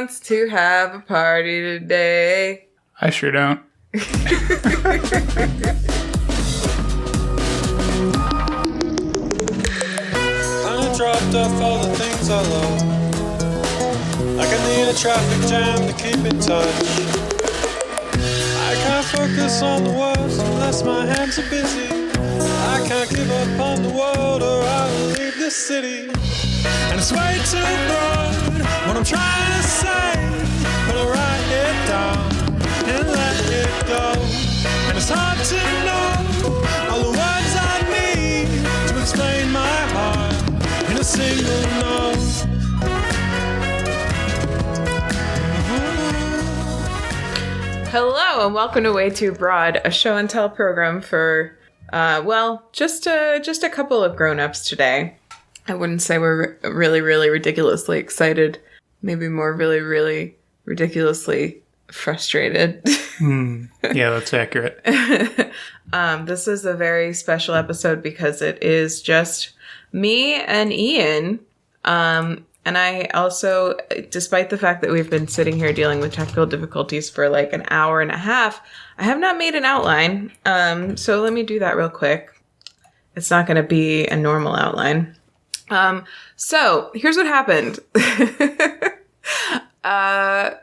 wants to have a party today. I sure don't. I dropped off all the things I love. Like I need a traffic jam to keep in touch. I can't focus on the words unless my hands are busy. I can't give up on the world or I will leave this city. And it's way too broad what I'm trying to say, but I write it down and let it go. And it's hard to know all the words I need to explain my heart in a single note. Hello and welcome to WayTooBroad, a show and tell program for, just a couple of grown-ups today. I wouldn't say we're really, really ridiculously excited. Maybe more really, really ridiculously frustrated. Yeah, that's accurate. This is a very special episode because it is just me and Ian. And I also, despite the fact that we've been sitting here dealing with technical difficulties for like an hour and a half, I have not made an outline. So let me do that real quick. It's not going to be a normal outline. So here's what happened.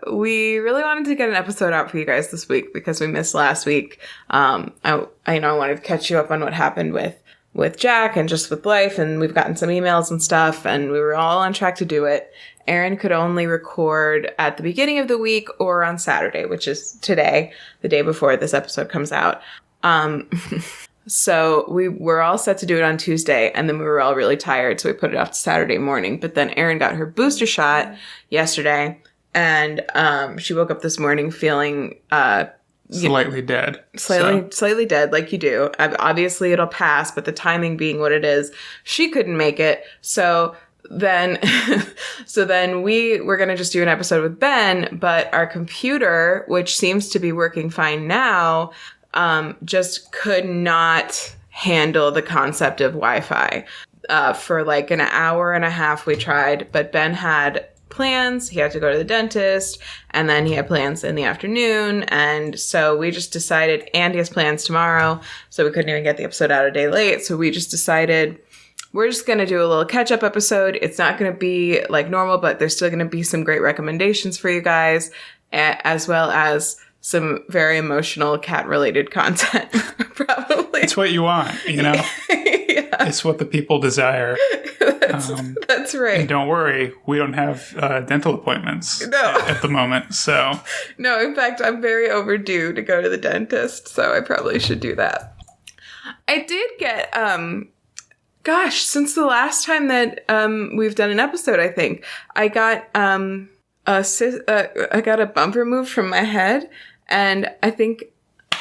We really wanted to get an episode out for you guys this week because we missed last week. I wanted to catch you up on what happened with Jack and just with life, and we've gotten some emails and stuff, and we were all on track to do it. Erin could only record at the beginning of the week or on Saturday, which is today, the day before this episode comes out. So we were all set to do it on Tuesday, and then we were all really tired, so we put it off to Saturday morning. But then Erin got her booster shot yesterday, and she woke up this morning feeling Slightly dead. Slightly dead, like you do. Obviously, it'll pass, but the timing being what it is, she couldn't make it. So then we were going to just do an episode with Ben, but our computer, which seems to be working fine now, just could not handle the concept of Wi-Fi. For like an hour and a half we tried, but Ben had plans. He had to go to the dentist, and then he had plans in the afternoon, and so we just decided, and he has plans tomorrow, so we couldn't even get the episode out a day late, so we just decided we're just going to do a little catch-up episode. It's not going to be like normal, but there's still going to be some great recommendations for you guys, as well as some very emotional cat-related content, probably. It's what you want, you know? Yeah. It's what the people desire. That's right. And don't worry, we don't have dental appointments at the moment, so. No, in fact, I'm very overdue to go to the dentist, so I probably should do that. I did get, since the last time that we've done an episode, I think, I got I got a bump removed from my head, and I think,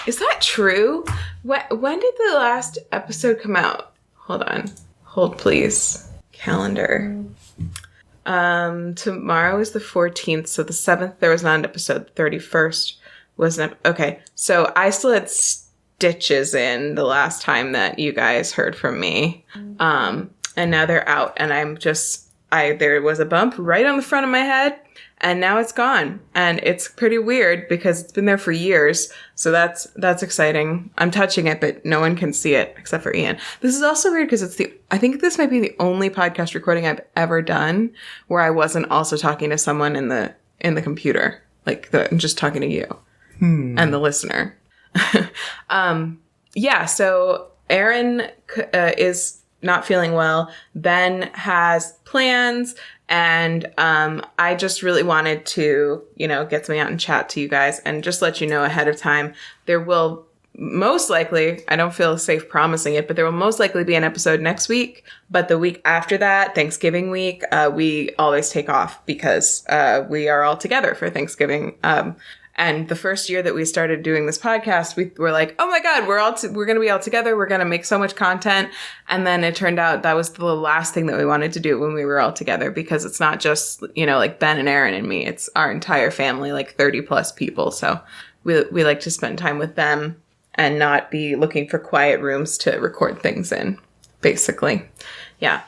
is that true? When did the last episode come out? Hold on. Hold, please. Calendar. Tomorrow is the 14th, so the 7th there was not an episode. The 31st was an okay. So I still had stitches in the last time that you guys heard from me. And now they're out, and there was a bump right on the front of my head, and now it's gone. And it's pretty weird because it's been there for years. So that's exciting. I'm touching it, but no one can see it except for Ian. This is also weird because I think this might be the only podcast recording I've ever done where I wasn't also talking to someone in the computer. I'm just talking to you and the listener. So Erin is not feeling well. Ben has plans, and I just really wanted to, get something out and chat to you guys and just let you know ahead of time. There will most likely, I don't feel safe promising it, but there will most likely be an episode next week. But the week after that, Thanksgiving week, we always take off because we are all together for Thanksgiving. And the first year that we started doing this podcast, we were like, oh my God, we're going to be all together. We're going to make so much content. And then it turned out that was the last thing that we wanted to do when we were all together, because it's not just, like Ben and Erin and me. It's our entire family, like 30 plus people. So we like to spend time with them and not be looking for quiet rooms to record things in, basically. Yeah.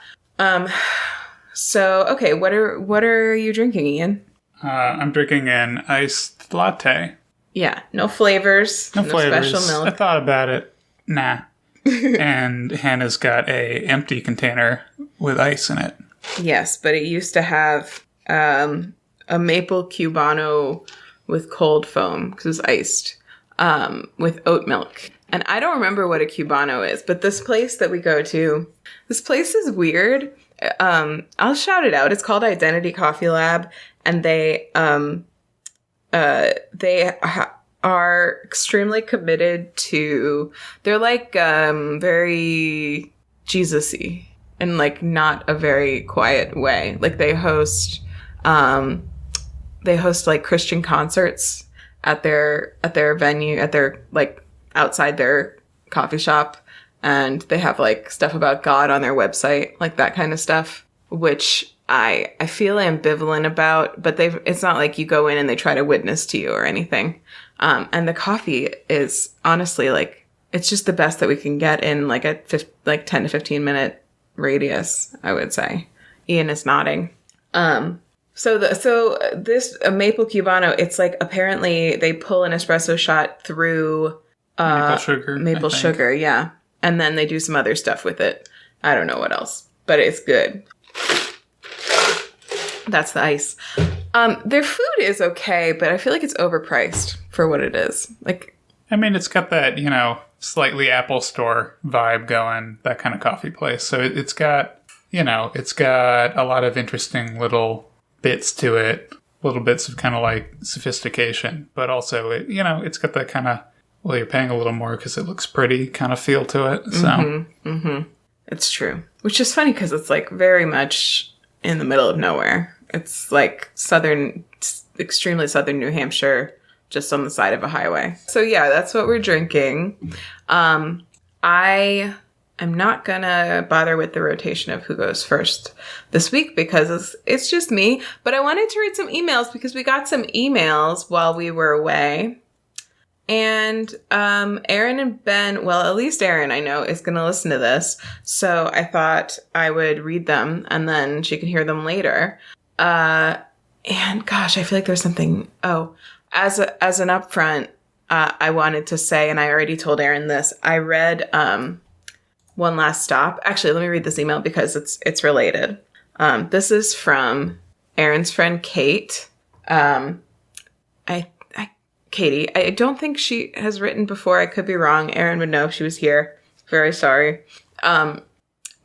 So, okay. What are you drinking, Ian? I'm drinking an iced latte. Yeah, no flavors. No flavors. Special milk. I thought about it. Nah. And Hannah's got a empty container with ice in it. Yes, but it used to have a maple Cubano with cold foam because it was iced with oat milk. And I don't remember what a Cubano is, but this place that we go to, this place is weird. I'll shout it out. It's called Identity Coffee Lab, and they are extremely committed to. They're like very Jesus-y in like not a very quiet way. Like they host like Christian concerts at their venue, at their like outside their coffee shop, and they have like stuff about God on their website, like that kind of stuff, which I feel ambivalent about, but it's not like you go in and they try to witness to you or anything. And the coffee is honestly like, it's just the best that we can get in like a 10 to 15 minute radius, I would say. Ian is nodding. So this maple Cubano, it's like apparently they pull an espresso shot through maple sugar, yeah, and then they do some other stuff with it. I don't know what else, but it's good. That's the ice. Their food is okay, but I feel like it's overpriced for what it is. Like, I mean, it's got that, slightly Apple Store vibe going, that kind of coffee place. So it's got a lot of interesting little bits to it, little bits of kind of like sophistication, but also it's got that kind of, well, you're paying a little more because it looks pretty kind of feel to it. So It's true, which is funny because it's like very much in the middle of nowhere. It's like extremely southern New Hampshire, just on the side of a highway. So yeah, that's what we're drinking. I am not gonna bother with the rotation of who goes first this week because it's just me. But I wanted to read some emails because we got some emails while we were away. And Erin and Ben, well, at least Erin, I know, is going to listen to this. So I thought I would read them and then she can hear them later. And gosh, I feel like there's something. Oh, as an upfront, I wanted to say, and I already told Erin this, I read One Last Stop. Actually, let me read this email because it's related. This is from Erin's friend, Kate. Katie, I don't think she has written before. I could be wrong. Erin would know if she was here. Very sorry.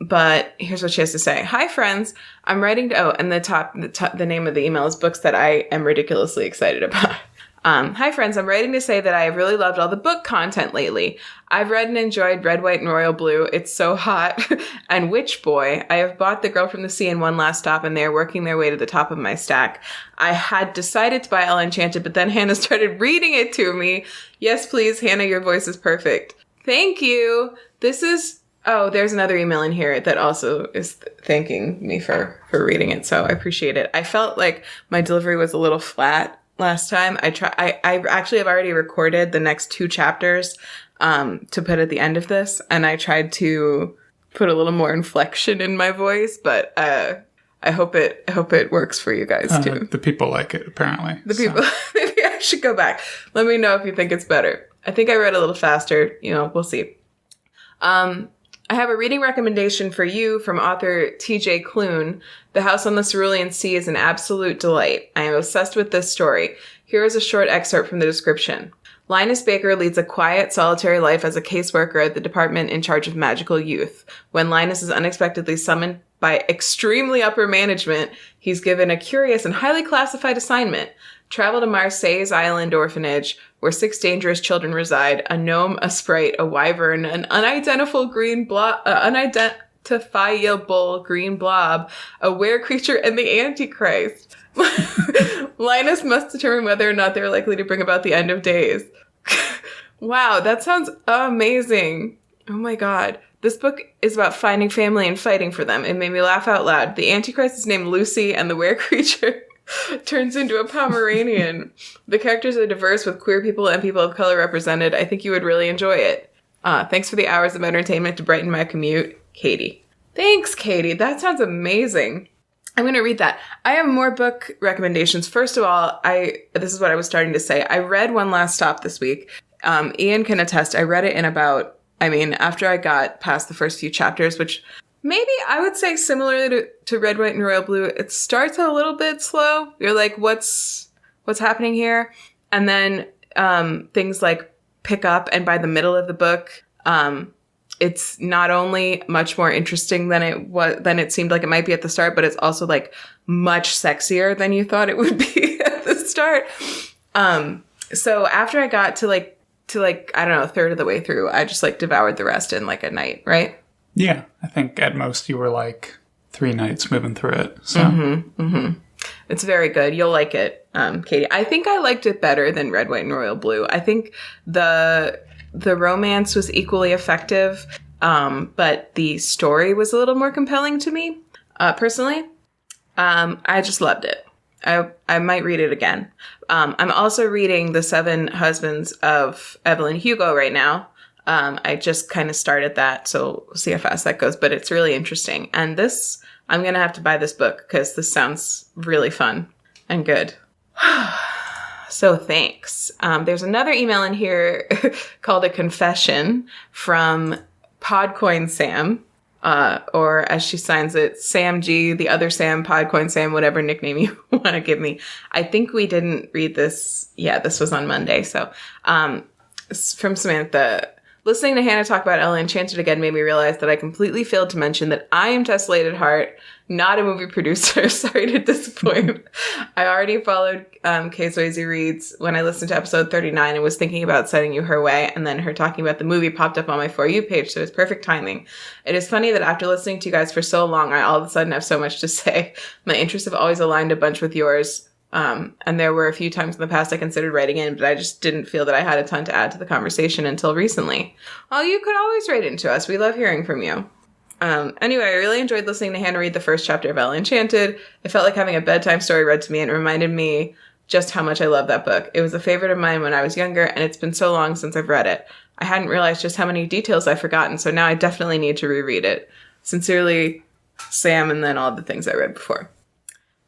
But here's what she has to say. Hi, friends. I'm writing to... Oh, and the name of the email is books that I am ridiculously excited about. Hi, friends. I'm writing to say that I have really loved all the book content lately. I've read and enjoyed Red, White, and Royal Blue. It's so hot. And Witch Boy. I have bought The Girl from the Sea and One Last Stop, and they are working their way to the top of my stack. I had decided to buy All Enchanted, but then Hannah started reading it to me. Yes, please, Hannah, your voice is perfect. Thank you. This is... Oh, there's another email in here that also is thanking me for reading it, so I appreciate it. I felt like my delivery was a little flat last time. I actually have already recorded the next 2 chapters to put at the end of this, and I tried to put a little more inflection in my voice, but I hope it works for you guys too. The people like it, apparently. People. Maybe I should go back. Let me know if you think it's better. I think I read a little faster. We'll see. I have a reading recommendation for you from author T.J. Klune. The House on the Cerulean Sea is an absolute delight. I am obsessed with this story. Here is a short excerpt from the description. Linus Baker leads a quiet, solitary life as a caseworker at the department in charge of magical youth. When Linus is unexpectedly summoned by extremely upper management, he's given a curious and highly classified assignment. Travel to Marseille's island orphanage, where 6 dangerous children reside, a gnome, a sprite, a wyvern, an unidentifiable green blob, a were-creature, and the Antichrist. Linus must determine whether or not they're likely to bring about the end of days. Wow, that sounds amazing. Oh my god. This book is about finding family and fighting for them. It made me laugh out loud. The Antichrist is named Lucy, and the were-creature turns into a Pomeranian. The characters are diverse with queer people and people of color represented. I think you would really enjoy it. Thanks for the hours of entertainment to brighten my commute. Katie. Thanks, Katie. That sounds amazing. I'm going to read that. I have more book recommendations. First of all, this is what I was starting to say. I read One Last Stop this week. Ian can attest. I read it in after I got past the first few chapters, which maybe I would say similarly to Red, White, and Royal Blue, it starts a little bit slow. You're like, what's happening here? And then things like pick up, and by the middle of the book, it's not only much more interesting than it seemed like it might be at the start, but it's also like much sexier than you thought it would be at the start. So after I got to I don't know, a third of the way through, I just like devoured the rest in like a night, right? Yeah, I think at most you were like 3 nights moving through it. So It's very good. You'll like it, Katie. I think I liked it better than Red, White, and Royal Blue. I think the romance was equally effective, but the story was a little more compelling to me, personally. I just loved it. I might read it again. I'm also reading The 7 Husbands of Evelyn Hugo right now. I just kind of started that, so we'll see how fast that goes, but it's really interesting. And I'm going to have to buy this book because this sounds really fun and good. So thanks. There's another email in here called a confession from Podcoin Sam, or as she signs it, Sam G, the other Sam, Podcoin Sam, whatever nickname you want to give me. I think we didn't read this. Yeah, this was on Monday. So from Samantha. Listening to Hannah talk about Ella Enchanted again made me realize that I completely failed to mention that I am Tessellated Heart, not a movie producer. Sorry to disappoint. I already followed Kay Swayze Reads when I listened to episode 39 and was thinking about sending you her way, and then her talking about the movie popped up on my For You page, so it's perfect timing. It is funny that after listening to you guys for so long, I all of a sudden have so much to say. My interests have always aligned a bunch with yours. And there were a few times in the past I considered writing in, but I just didn't feel that I had a ton to add to the conversation until recently. Well, you could always write into us. We love hearing from you. Anyway, I really enjoyed listening to Hannah read the first chapter of Ella Enchanted. It felt like having a bedtime story read to me, and it reminded me just how much I love that book. It was a favorite of mine when I was younger, and it's been so long since I've read it. I hadn't realized just how many details I've forgotten, so now I definitely need to reread it. Sincerely, Sam, and then all the things I read before.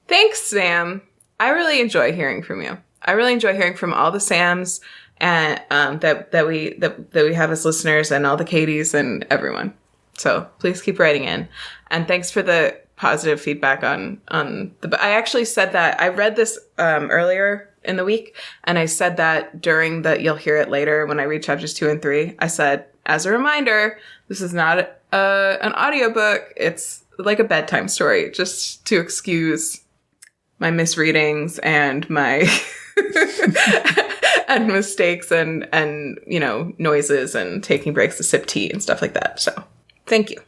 Thanks, Sam. I really enjoy hearing from you. I really enjoy hearing from all the Sams and that we have as listeners, and all the Katies and everyone. So please keep writing in. And thanks for the positive feedback on the. I actually said that I read this earlier in the week, and I said that during the. You'll hear it later when I read chapters 2 and 3. I said, as a reminder, this is not an audiobook. It's like a bedtime story, just to excuse my misreadings and my and mistakes and noises and taking breaks to sip tea and stuff like that. So thank you.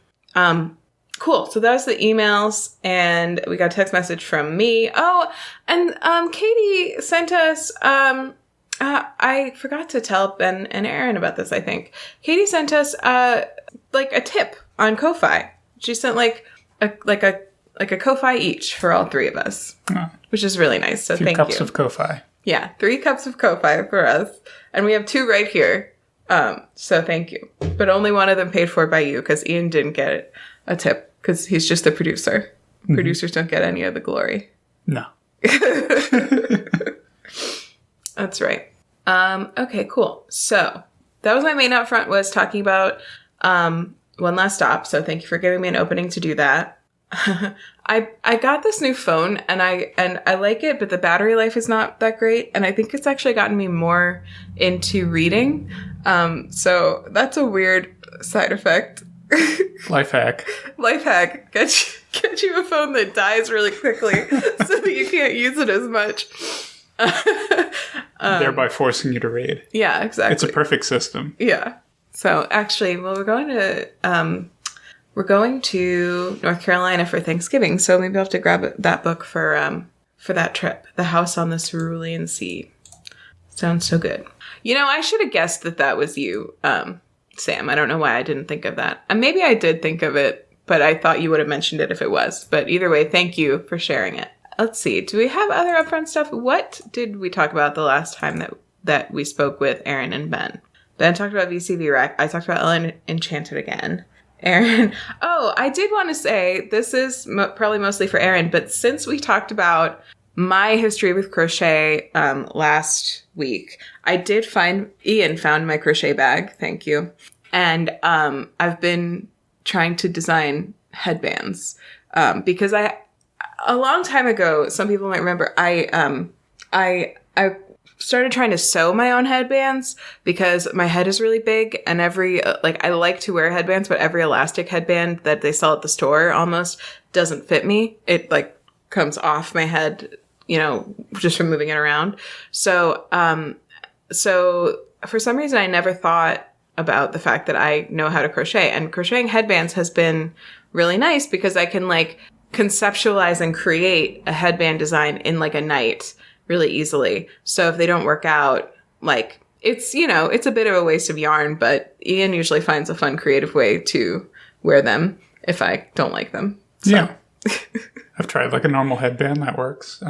Cool. So that was the emails, and we got a text message from me. Oh, and Katie sent us I forgot to tell Ben and Erin about this, I think. Katie sent us like a tip on Ko-Fi. She sent like a Ko-Fi each for all 3 of us, which is really nice. So thank you. 3 cups of Ko-Fi. Yeah, 3 cups of Ko-Fi for us. And we have 2 right here. So thank you. But only one of them paid for by you, because Ian didn't get a tip because he's just the producer. Mm-hmm. Producers don't get any of the glory. No. That's right. Okay, cool. So that was my main up front, was talking about One Last Stop. So thank you for giving me an opening to do that. I got this new phone, and I like it, but the battery life is not that great, and I think it's actually gotten me more into reading. So that's a weird side effect. Life hack. Get you a phone that dies really quickly so that you can't use it as much. Thereby forcing you to read. Yeah, exactly. It's a perfect system. Yeah. So actually, well, we're going to North Carolina for Thanksgiving, so maybe I'll have to grab that book for that trip. The House on the Cerulean Sea. Sounds so good. I should have guessed that was you, Sam. I don't know why I didn't think of that. And maybe I did think of it, but I thought you would have mentioned it if it was. But either way, thank you for sharing it. Let's see. Do we have other upfront stuff? What did we talk about the last time that we spoke with Erin and Ben? Ben talked about VCV Rec. I talked about Ella Enchanted again. Erin. Oh, I did want to say, this is probably mostly for Erin, but since we talked about my history with crochet last week, I did Ian found my crochet bag. Thank you. And I've been trying to design headbands because a long time ago, some people might remember, I started trying to sew my own headbands because my head is really big, and I like to wear headbands, but every elastic headband that they sell at the store almost doesn't fit me. It like comes off my head, just from moving it around. So for some reason, I never thought about the fact that I know how to crochet, and crocheting headbands has been really nice because I can like conceptualize and create a headband design in like a night really easily. So if they don't work out, like it's a bit of a waste of yarn, but Ian usually finds a fun creative way to wear them if I don't like them. So. Yeah. I've tried like a normal headband that works.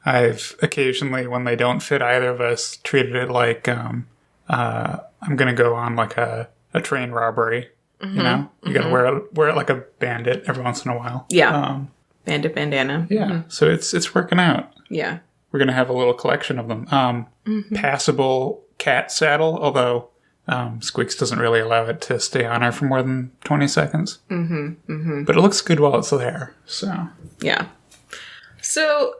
I've occasionally, when they don't fit either of us, treated it like I'm going to go on like a train robbery. You got to wear it like a bandit every once in a while. Yeah. Bandit bandana. Yeah. So it's working out. Yeah. We're going to have a little collection of them. Passable cat saddle, although Squeaks doesn't really allow it to stay on her for more than 20 seconds. But it looks good while it's there. So yeah. So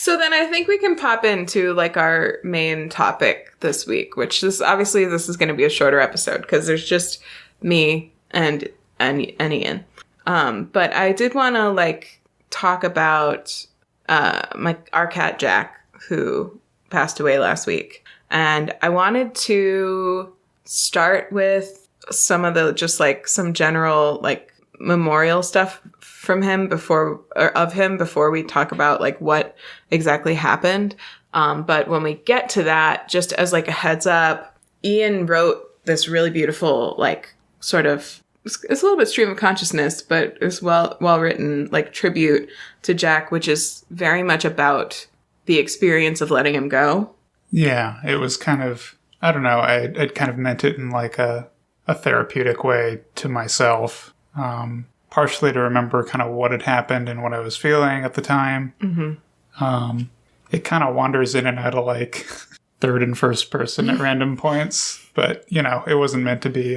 then I think we can pop into like our main topic this week, which is obviously this is going to be a shorter episode because there's just me and Ian. But I did want to like talk about our cat Jack, who passed away last week, and I wanted to start with some of the just like some general like memorial stuff from him before we talk about like what exactly happened. But when we get to that, just as like a heads up, Ian wrote this really beautiful like sort of, it's a little bit stream of consciousness, but it was well written like tribute to Jack, which is very much about the experience of letting him go. Yeah, it was kind of, I don't know, I'd kind of meant it in like a therapeutic way to myself, partially to remember kind of what had happened and what I was feeling at the time. It kind of wanders in and out of like third and first person at random points, but it wasn't meant to be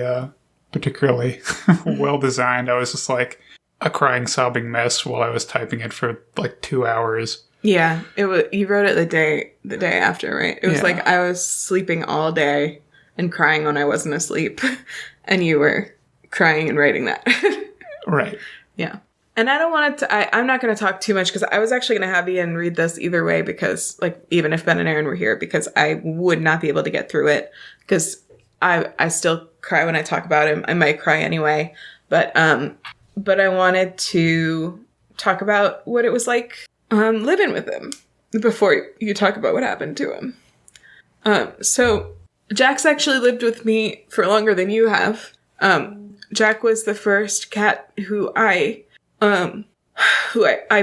particularly well designed. I was just like a crying, sobbing mess while I was typing it for like 2 hours. Yeah, it was. You wrote it the day after, right? It was like I was sleeping all day and crying when I wasn't asleep, and you were crying and writing that. Right. Yeah. And I don't want it to, I'm not going to talk too much because I was actually going to have Ian read this either way because, like, even if Ben and Erin were here, because I would not be able to get through it because I still cry when I talk about him. I might cry anyway. But I wanted to talk about what it was like living with him before you talk about what happened to him. So Jack's actually lived with me for longer than you have. Jack was the first cat who I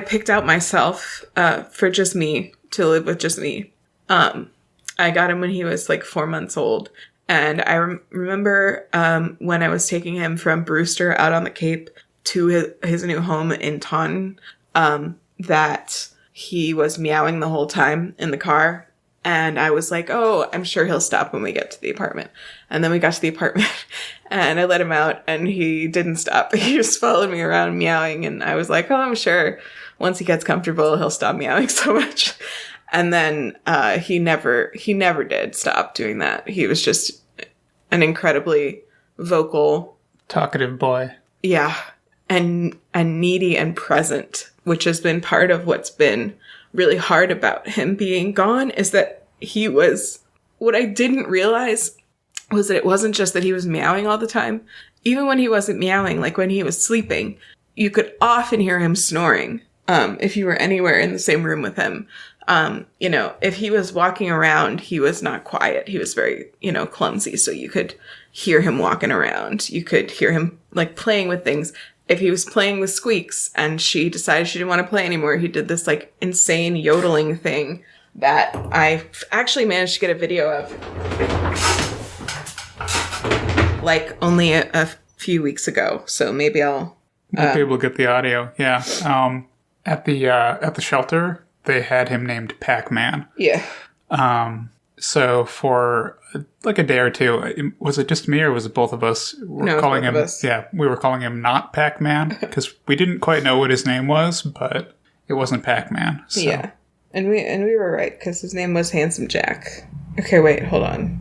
picked out myself for just me, to live with just me. I got him when he was like 4 months old. And I remember when I was taking him from Brewster out on the Cape to his new home in Taunton, that he was meowing the whole time in the car. And I was like, oh, I'm sure he'll stop when we get to the apartment. And then we got to the apartment and I let him out and he didn't stop. He just followed me around meowing. And I was like, oh, I'm sure once he gets comfortable, he'll stop meowing so much. And then he never did stop doing that. He was just an incredibly vocal, talkative boy. Yeah. And needy and present, which has been part of what's been really hard about him being gone, is that he was, what I didn't realize was that it wasn't just that he was meowing all the time. Even when he wasn't meowing, like when he was sleeping, you could often hear him snoring if you were anywhere in the same room with him. If he was walking around, he was not quiet. He was very, clumsy. So you could hear him walking around. You could hear him like playing with things. If he was playing with Squeaks and she decided she didn't want to play anymore, he did this like insane yodeling thing that I actually managed to get a video of like only a few weeks ago, so maybe I'll We'll be able to get the audio. Yeah. At the shelter, they had him named Pac-Man. Yeah. So for like a day or two, was it just me or was it both of us? No, calling both him. of us. Yeah, we were calling him not Pac-Man because we didn't quite know what his name was, but it wasn't Pac-Man. So. Yeah, and we were right because his name was Handsome Jack. Okay, wait, hold on.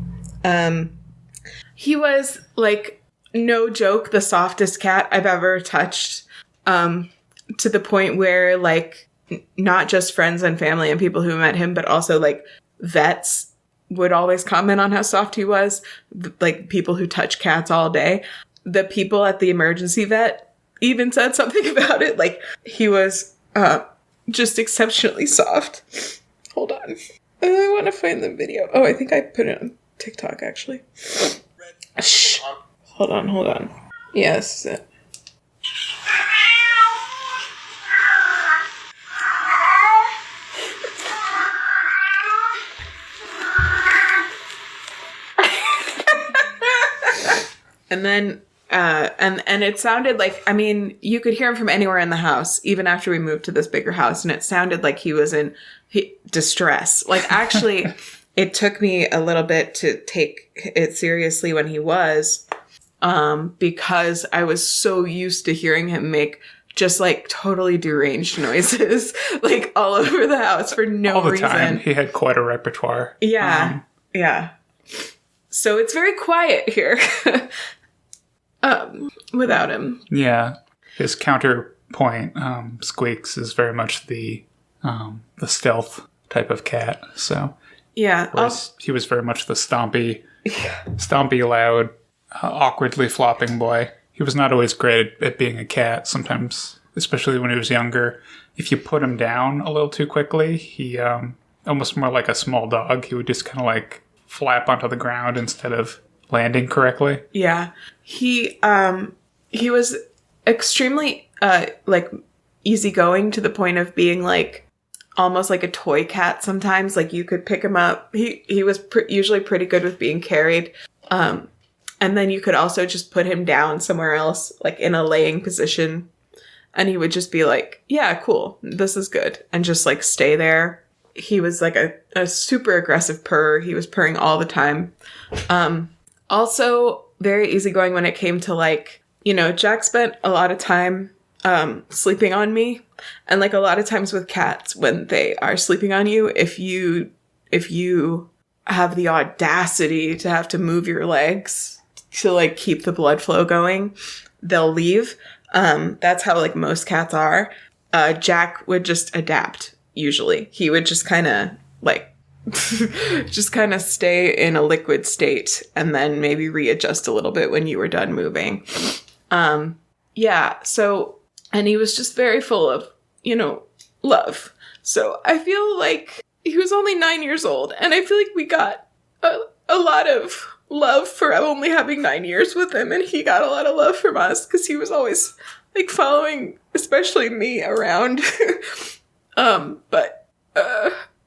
He was like, no joke, the softest cat I've ever touched. To the point where like not just friends and family and people who met him, but also like vets would always comment on how soft he was. Like people who touch cats all day. The people at the emergency vet even said something about it. Like he was just exceptionally soft. Hold on. I want to find the video. Oh, I think I put it on TikTok actually. Shh. Hold on. Yes. And then, and it sounded like, I mean, you could hear him from anywhere in the house, even after we moved to this bigger house, and it sounded like he was in distress. Like, actually, it took me a little bit to take it seriously when he was, because I was so used to hearing him make just like totally deranged noises, like all over the house for no reason. All the time. He had quite a repertoire. Yeah. Yeah. So it's very quiet here. Without him. Yeah. His counterpoint, Squeaks, is very much the stealth type of cat. So yeah, he was very much the stompy, loud, awkwardly flopping boy. He was not always great at being a cat. Sometimes, especially when he was younger, if you put him down a little too quickly, he almost more like a small dog. He would just kind of like flap onto the ground instead of landing correctly. Yeah. He was extremely like easygoing to the point of being like almost like a toy cat sometimes. Like you could pick him up. He was usually pretty good with being carried. And then you could also just put him down somewhere else, like in a laying position. And he would just be like, yeah, cool. This is good. And just like stay there. He was like a super aggressive purr. He was purring all the time. Also very easygoing when it came to like, you know, Jack spent a lot of time sleeping on me. And like a lot of times with cats, when they are sleeping on you, if you have the audacity to have to move your legs to like keep the blood flow going, they'll leave. That's how like most cats are. Jack would just adapt. Usually he would just kind of like just kind of stay in a liquid state and then maybe readjust a little bit when you were done moving. Yeah. So, and he was just very full of, you know, love. So I feel like he was only 9 years old and I feel like we got a lot of love for only having 9 years with him. And he got a lot of love from us because he was always like following, especially me around. But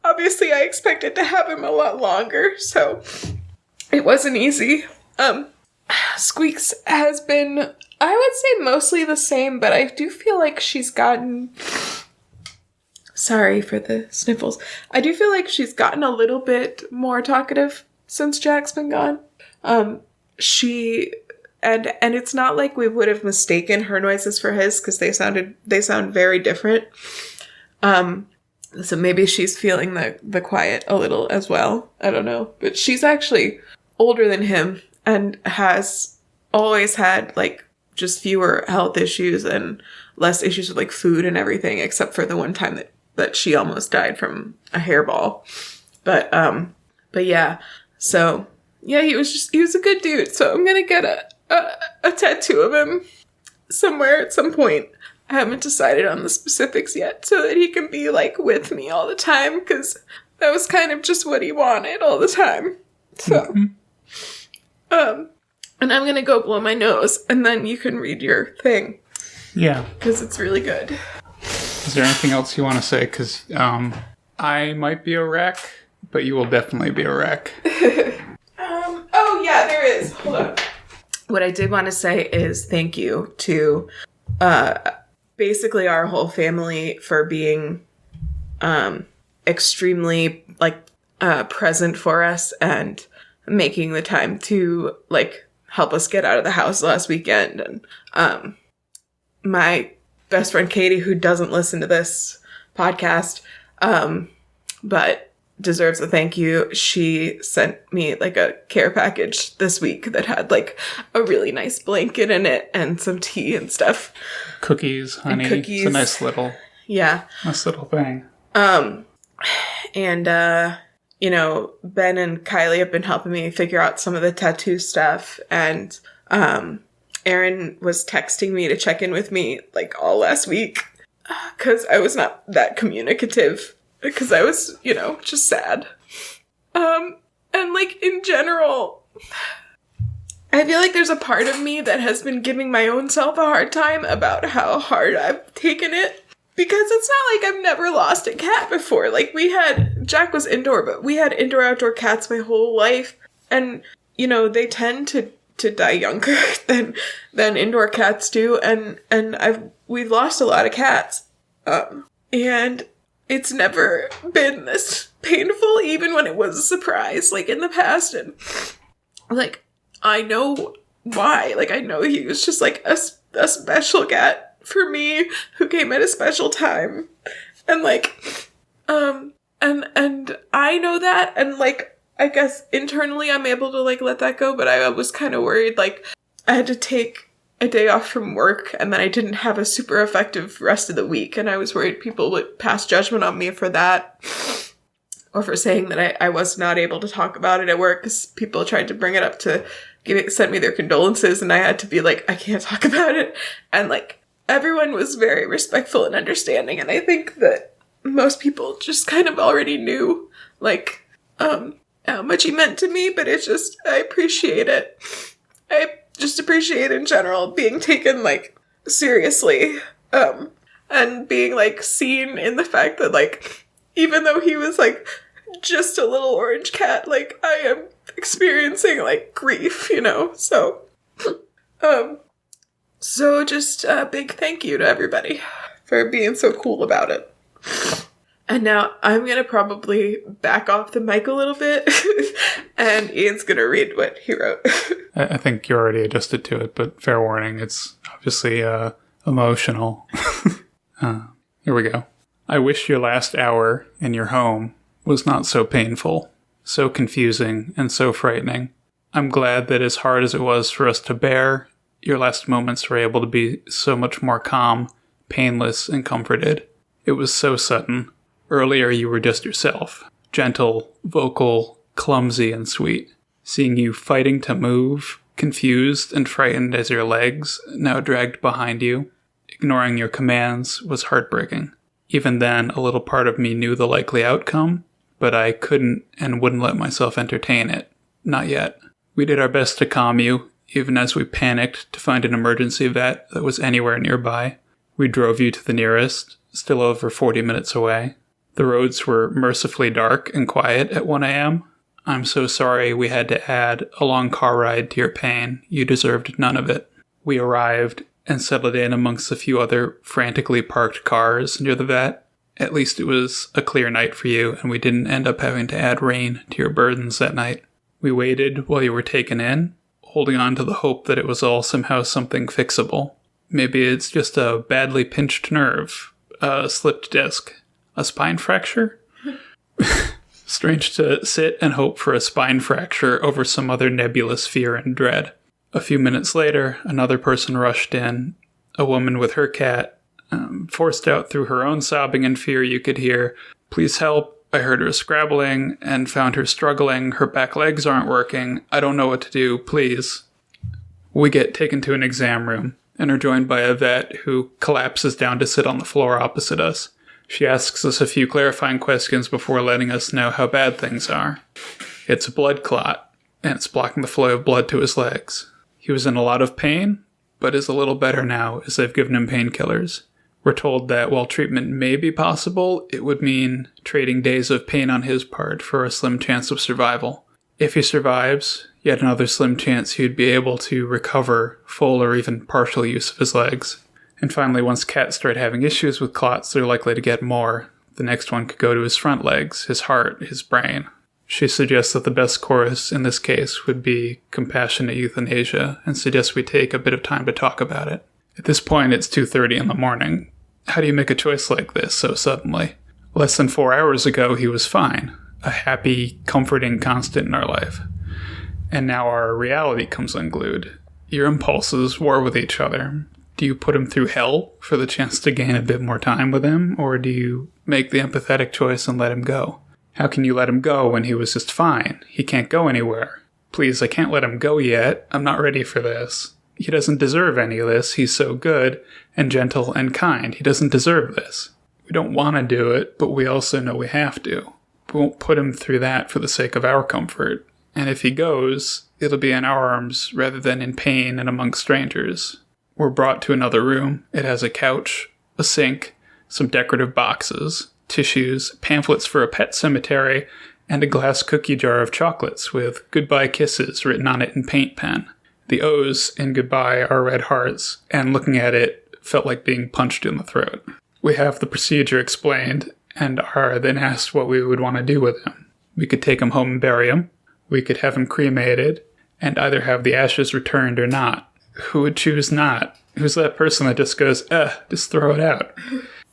obviously I expected to have him a lot longer, so it wasn't easy. Squeaks has been, I would say mostly the same, but I do feel like she's gotten, sorry for the sniffles. I do feel like she's gotten a little bit more talkative since Jack's been gone. And it's not like we would have mistaken her noises for his, because they sound very different. So maybe she's feeling the quiet a little as well. I don't know. But she's actually older than him and has always had like just fewer health issues and less issues with like food and everything, except for the one time that she almost died from a hairball. But yeah. So yeah, he was a good dude. So I'm gonna get a tattoo of him somewhere at some point. I haven't decided on the specifics yet, so that he can be, like, with me all the time, because that was kind of just what he wanted all the time. So, and I'm gonna go blow my nose, and then you can read your thing. Yeah. Because it's really good. Is there anything else you want to say? Because I might be a wreck, but you will definitely be a wreck. Oh, yeah, there is. Hold on. what I did want to say is thank you to basically our whole family for being extremely present for us and making the time to help us get out of the house last weekend. And my best friend Katie, who doesn't listen to this podcast, but deserves a thank you. She sent me a care package this week that had a really nice blanket in it and some tea and stuff. Cookies, honey. It's a nice little thing. And Ben and Kylie have been helping me figure out some of the tattoo stuff, and Erin was texting me to check in with me all last week because I was not that communicative because I was, just sad. And in general, I feel like there's a part of me that has been giving my own self a hard time about how hard I've taken it. Because it's not like I've never lost a cat before. Jack was indoor, but we had indoor-outdoor cats my whole life. And, they tend to die younger than indoor cats do. And we've lost a lot of cats. And it's never been this painful, even when it was a surprise, in the past. And, I know why. I know he was just, a special cat for me who came at a special time. And, and I know that. And, I guess internally I'm able to, let that go. But I was kind of worried, I had to take a day off from work and then I didn't have a super effective rest of the week. And I was worried people would pass judgment on me for that. Or for saying that I was not able to talk about it at work because people tried to bring it up to send me their condolences. And I had to be I can't talk about it. And, everyone was very respectful and understanding. And I think that most people just kind of already knew, how much he meant to me. But it's just, I appreciate it. I just appreciate in general being taken, seriously. And being, seen in the fact that, even though he was, just a little orange cat, I am experiencing, grief, So, So just a big thank you to everybody for being so cool about it. And now I'm going to probably back off the mic a little bit and Ian's going to read what he wrote. I think you already adjusted to it, but fair warning, it's obviously emotional. Here we go. I wish your last hour in your home was not so painful, so confusing, and so frightening. I'm glad that as hard as it was for us to bear, your last moments were able to be so much more calm, painless, and comforted. It was so sudden. Earlier you were just yourself. Gentle, vocal, clumsy, and sweet. Seeing you fighting to move, confused and frightened as your legs now dragged behind you, ignoring your commands, was heartbreaking. Even then, a little part of me knew the likely outcome, but I couldn't and wouldn't let myself entertain it. Not yet. We did our best to calm you, even as we panicked to find an emergency vet that was anywhere nearby. We drove you to the nearest, still over 40 minutes away. The roads were mercifully dark and quiet at 1 a.m. I'm so sorry we had to add a long car ride to your pain. You deserved none of it. We arrived and settled in amongst a few other frantically parked cars near the vet. At least it was a clear night for you, and we didn't end up having to add rain to your burdens that night. We waited while you were taken in, holding on to the hope that it was all somehow something fixable. Maybe it's just a badly pinched nerve, a slipped disc, a spine fracture? Strange to sit and hope for a spine fracture over some other nebulous fear and dread. A few minutes later, another person rushed in, a woman with her cat, forced out through her own sobbing and fear you could hear, "Please help, I heard her scrabbling and found her struggling, her back legs aren't working, I don't know what to do, please." We get taken to an exam room and are joined by a vet who collapses down to sit on the floor opposite us. She asks us a few clarifying questions before letting us know how bad things are. It's a blood clot, and it's blocking the flow of blood to his legs. He was in a lot of pain, but is a little better now as they've given him painkillers. We're told that while treatment may be possible, it would mean trading days of pain on his part for a slim chance of survival. If he survives, yet another slim chance he would be able to recover full or even partial use of his legs. And finally, once cats start having issues with clots, they're likely to get more. The next one could go to his front legs, his heart, his brain. She suggests that the best course in this case would be compassionate euthanasia, and suggests we take a bit of time to talk about it. At this point, it's 2:30 in the morning. How do you make a choice like this so suddenly? Less than 4 hours ago, he was fine. A happy, comforting constant in our life. And now our reality comes unglued. Your impulses war with each other. Do you put him through hell for the chance to gain a bit more time with him, or do you make the empathetic choice and let him go? How can you let him go when he was just fine? He can't go anywhere. Please, I can't let him go yet. I'm not ready for this. He doesn't deserve any of this. He's so good and gentle and kind. He doesn't deserve this. We don't want to do it, but we also know we have to. We won't put him through that for the sake of our comfort. And if he goes, it'll be in our arms rather than in pain and among strangers. We're brought to another room. It has a couch, a sink, some decorative boxes, tissues, pamphlets for a pet cemetery, and a glass cookie jar of chocolates with goodbye kisses written on it in paint pen. The O's in goodbye are red hearts, and looking at it felt like being punched in the throat. We have the procedure explained, and are then asked what we would want to do with him. We could take him home and bury him. We could have him cremated, and either have the ashes returned or not. Who would choose not? Who's that person that just goes, just throw it out?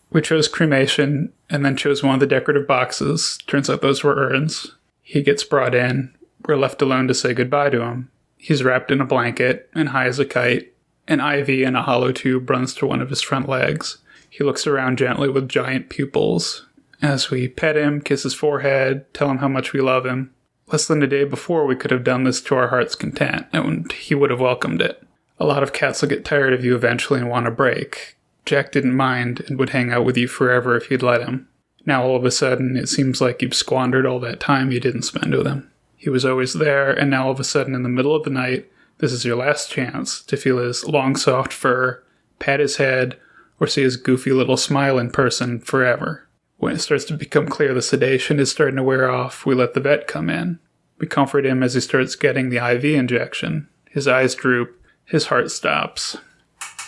We chose cremation, and then chose one of the decorative boxes. Turns out those were urns. He gets brought in. We're left alone to say goodbye to him. He's wrapped in a blanket and high as a kite. An IV in a hollow tube runs through one of his front legs. He looks around gently with giant pupils. As we pet him, kiss his forehead, tell him how much we love him. Less than a day before, we could have done this to our heart's content, and he would have welcomed it. A lot of cats will get tired of you eventually and want a break. Jack didn't mind and would hang out with you forever if you'd let him. Now all of a sudden, it seems like you've squandered all that time you didn't spend with him. He was always there, and now all of a sudden in the middle of the night, this is your last chance to feel his long soft fur, pat his head, or see his goofy little smile in person forever. When it starts to become clear the sedation is starting to wear off, we let the vet come in. We comfort him as he starts getting the IV injection. His eyes droop, his heart stops.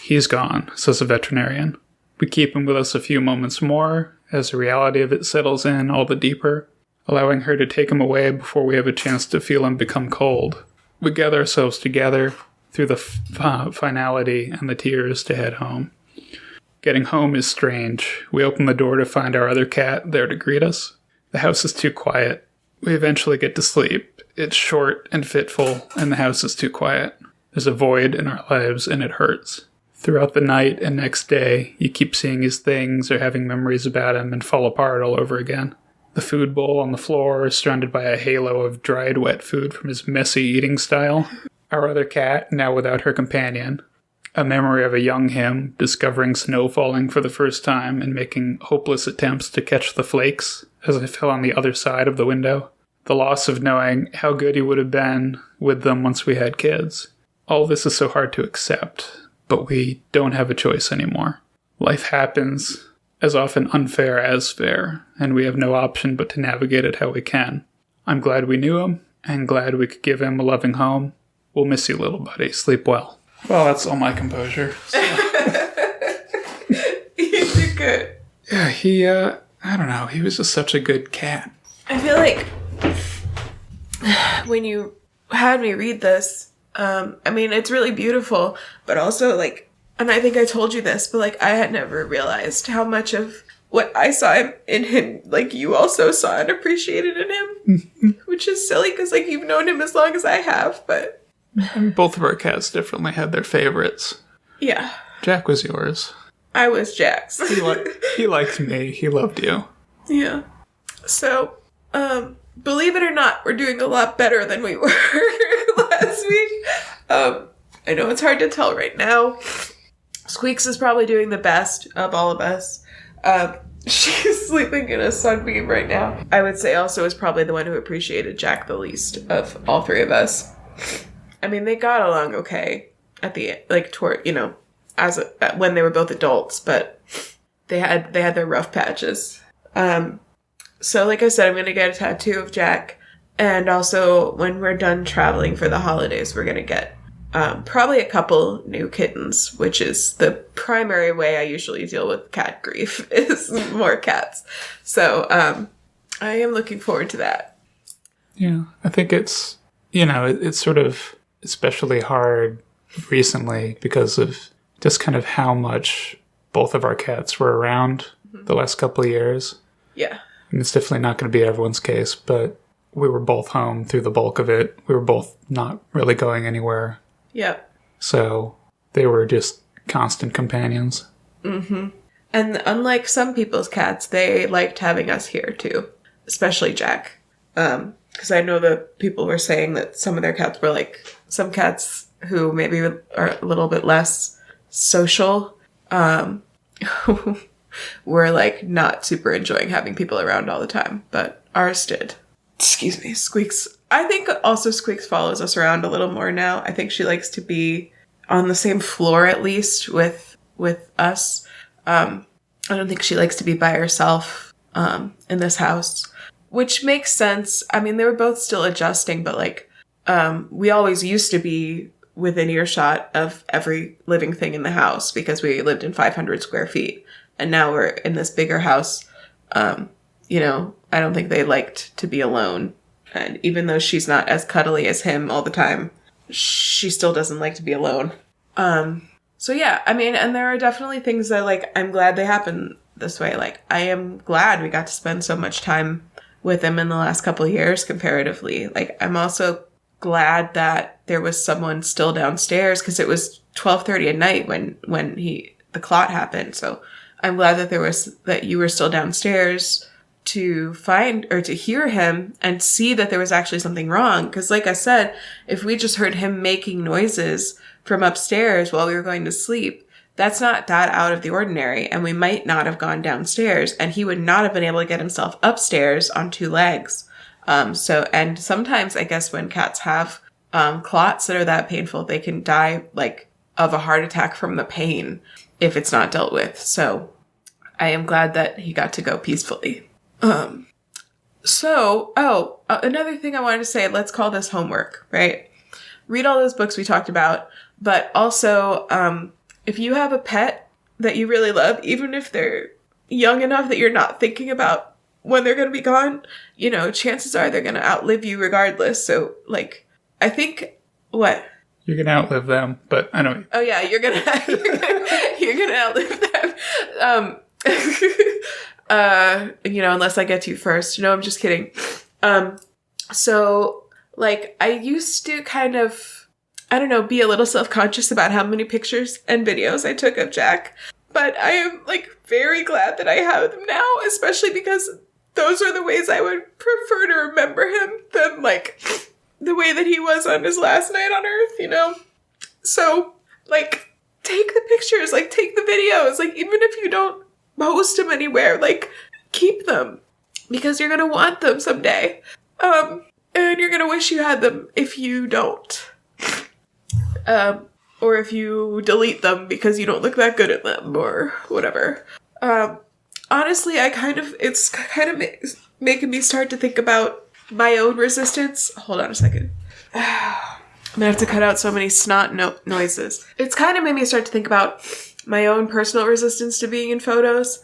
He's gone, says the veterinarian. We keep him with us a few moments more, as the reality of it settles in all the deeper, allowing her to take him away before we have a chance to feel him become cold. We gather ourselves together through the finality and the tears to head home. Getting home is strange. We open the door to find our other cat there to greet us. The house is too quiet. We eventually get to sleep. It's short and fitful, and the house is too quiet. There's a void in our lives, and it hurts. Throughout the night and next day, you keep seeing his things or having memories about him and fall apart all over again. The food bowl on the floor is surrounded by a halo of dried wet food from his messy eating style. Our other cat, now without her companion. A memory of a young him discovering snow falling for the first time and making hopeless attempts to catch the flakes as I fell on the other side of the window. The loss of knowing how good he would have been with them once we had kids. All this is so hard to accept, but we don't have a choice anymore. Life happens, as often unfair as fair, and we have no option but to navigate it how we can. I'm glad we knew him, and glad we could give him a loving home. We'll miss you, little buddy. Sleep well. Well, that's all my composure. So. You did good. Yeah, I don't know, he was just such a good cat. I feel like when you had me read this, it's really beautiful, but also, and I think I told you this, but, I had never realized how much of what I saw in him, you also saw and appreciated in him, which is silly, because, you've known him as long as I have, but... Both of our cats definitely had their favorites. Yeah. Jack was yours. I was Jack's. He liked me. He loved you. Yeah. So, believe it or not, we're doing a lot better than we were last week. I know it's hard to tell right now. Squeaks is probably doing the best of all of us. She's sleeping in a sunbeam right now. I would say also is probably the one who appreciated Jack the least of all three of us. They got along okay at the toward when they were both adults, but they had their rough patches. So like I said, I'm gonna get a tattoo of Jack, And also, when we're done traveling for the holidays, we're going to get probably a couple new kittens, which is the primary way I usually deal with cat grief, is more cats. So I am looking forward to that. Yeah, I think it's, it's sort of especially hard recently because of just kind of how much both of our cats were around the last couple of years. Yeah. And it's definitely not going to be everyone's case, but we were both home through the bulk of it. We were both not really going anywhere. Yep. So they were just constant companions. Mm-hmm. And unlike some people's cats, they liked having us here too, especially Jack. Because I know that people were saying that some of their cats were like, some cats who maybe are a little bit less social, were like not super enjoying having people around all the time, but ours did. Excuse me, Squeaks. I think also Squeaks follows us around a little more now. I think she likes to be on the same floor at least with us. I don't think she likes to be by herself in this house, which makes sense. I mean, they were both still adjusting, but like we always used to be within earshot of every living thing in the house because we lived in 500 square feet. And now we're in this bigger house. I don't think they liked to be alone. And even though she's not as cuddly as him all the time, she still doesn't like to be alone. So yeah, I mean, and there are definitely things that like, I'm glad they happened this way. Like, I am glad we got to spend so much time with him in the last couple of years comparatively. Like, I'm also glad that there was someone still downstairs because it was 12:30 at night when the clot happened. So I'm glad that you were still downstairs to find or to hear him and see that there was actually something wrong. Because like I said, if we just heard him making noises from upstairs while we were going to sleep, that's not that out of the ordinary. And we might not have gone downstairs and he would not have been able to get himself upstairs on two legs. And sometimes I guess when cats have clots that are that painful, they can die like of a heart attack from the pain if it's not dealt with. So I am glad that he got to go peacefully. Another thing I wanted to say, let's call this homework, right? Read all those books we talked about, but also, if you have a pet that you really love, even if they're young enough that you're not thinking about when they're going to be gone, chances are they're going to outlive you regardless. So like, I think what? You're going to outlive them, but I know. Oh yeah, you're going to outlive them. Unless I get to you first. No, I'm just kidding. So, like, I used to kind of, be a little self-conscious about how many pictures and videos I took of Jack. But I am, like, very glad that I have them now, especially because those are the ways I would prefer to remember him than, like, the way that he was on his last night on Earth, So, like, take the pictures, like, take the videos, like, even if you don't post them anywhere, like, keep them because you're gonna want them someday, and you're gonna wish you had them if you don't, or if you delete them because you don't look that good at them or whatever. Honestly, it's kind of making me start to think about my own resistance. Hold on a second. I'm gonna have to cut out so many snot noises. It's kind of made me start to think about my own personal resistance to being in photos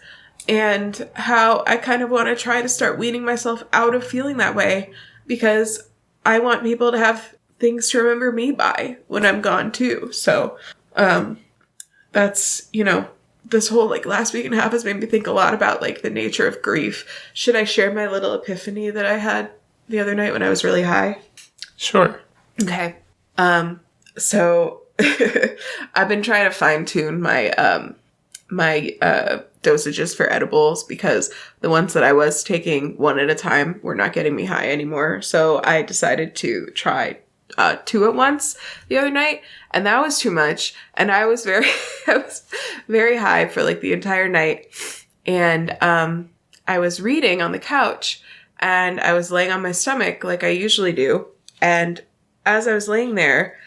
and how I kind of want to try to start weaning myself out of feeling that way because I want people to have things to remember me by when I'm gone too. So, that's, this whole like last week and a half has made me think a lot about like the nature of grief. Should I share my little epiphany that I had the other night when I was really high? Sure. Okay. So I've been trying to fine tune my dosages for edibles because the ones that I was taking one at a time were not getting me high anymore. So I decided to try 2 at once the other night, and that was too much. And I was very high for like the entire night. And I was reading on the couch, and I was laying on my stomach like I usually do. And as I was laying there,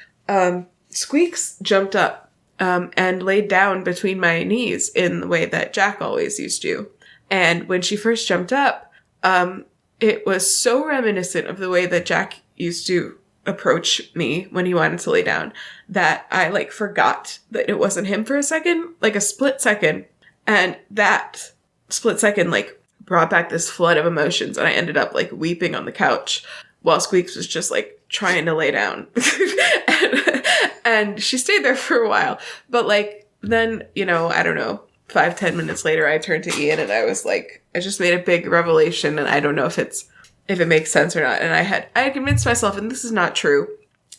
Squeaks jumped up and laid down between my knees in the way that Jack always used to. And when she first jumped up, it was so reminiscent of the way that Jack used to approach me when he wanted to lay down that I like forgot that it wasn't him for a second, like a split second. And that split second like brought back this flood of emotions, and I ended up like weeping on the couch while Squeaks was just like trying to lay down. and she stayed there for a while. But like then, you know, I don't know, 5-10 minutes later I turned to Ian and I was like, I just made a big revelation, and I don't know if it makes sense or not. And I had convinced myself, and this is not true,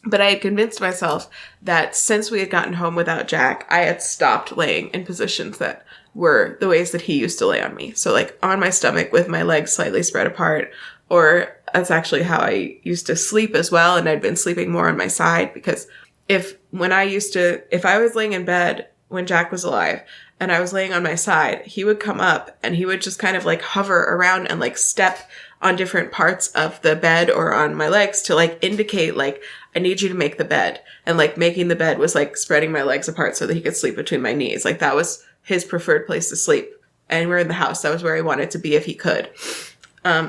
but I had convinced myself that since we had gotten home without Jack, I had stopped laying in positions that were the ways that he used to lay on me. So like on my stomach with my legs slightly spread apart, or that's actually how I used to sleep as well. And I'd been sleeping more on my side because if I was laying in bed when Jack was alive and I was laying on my side, he would come up and he would just kind of like hover around and like step on different parts of the bed or on my legs to like indicate like, I need you to make the bed. And like making the bed was like spreading my legs apart so that he could sleep between my knees. Like that was his preferred place to sleep. And we're in the house. That was where he wanted to be if he could.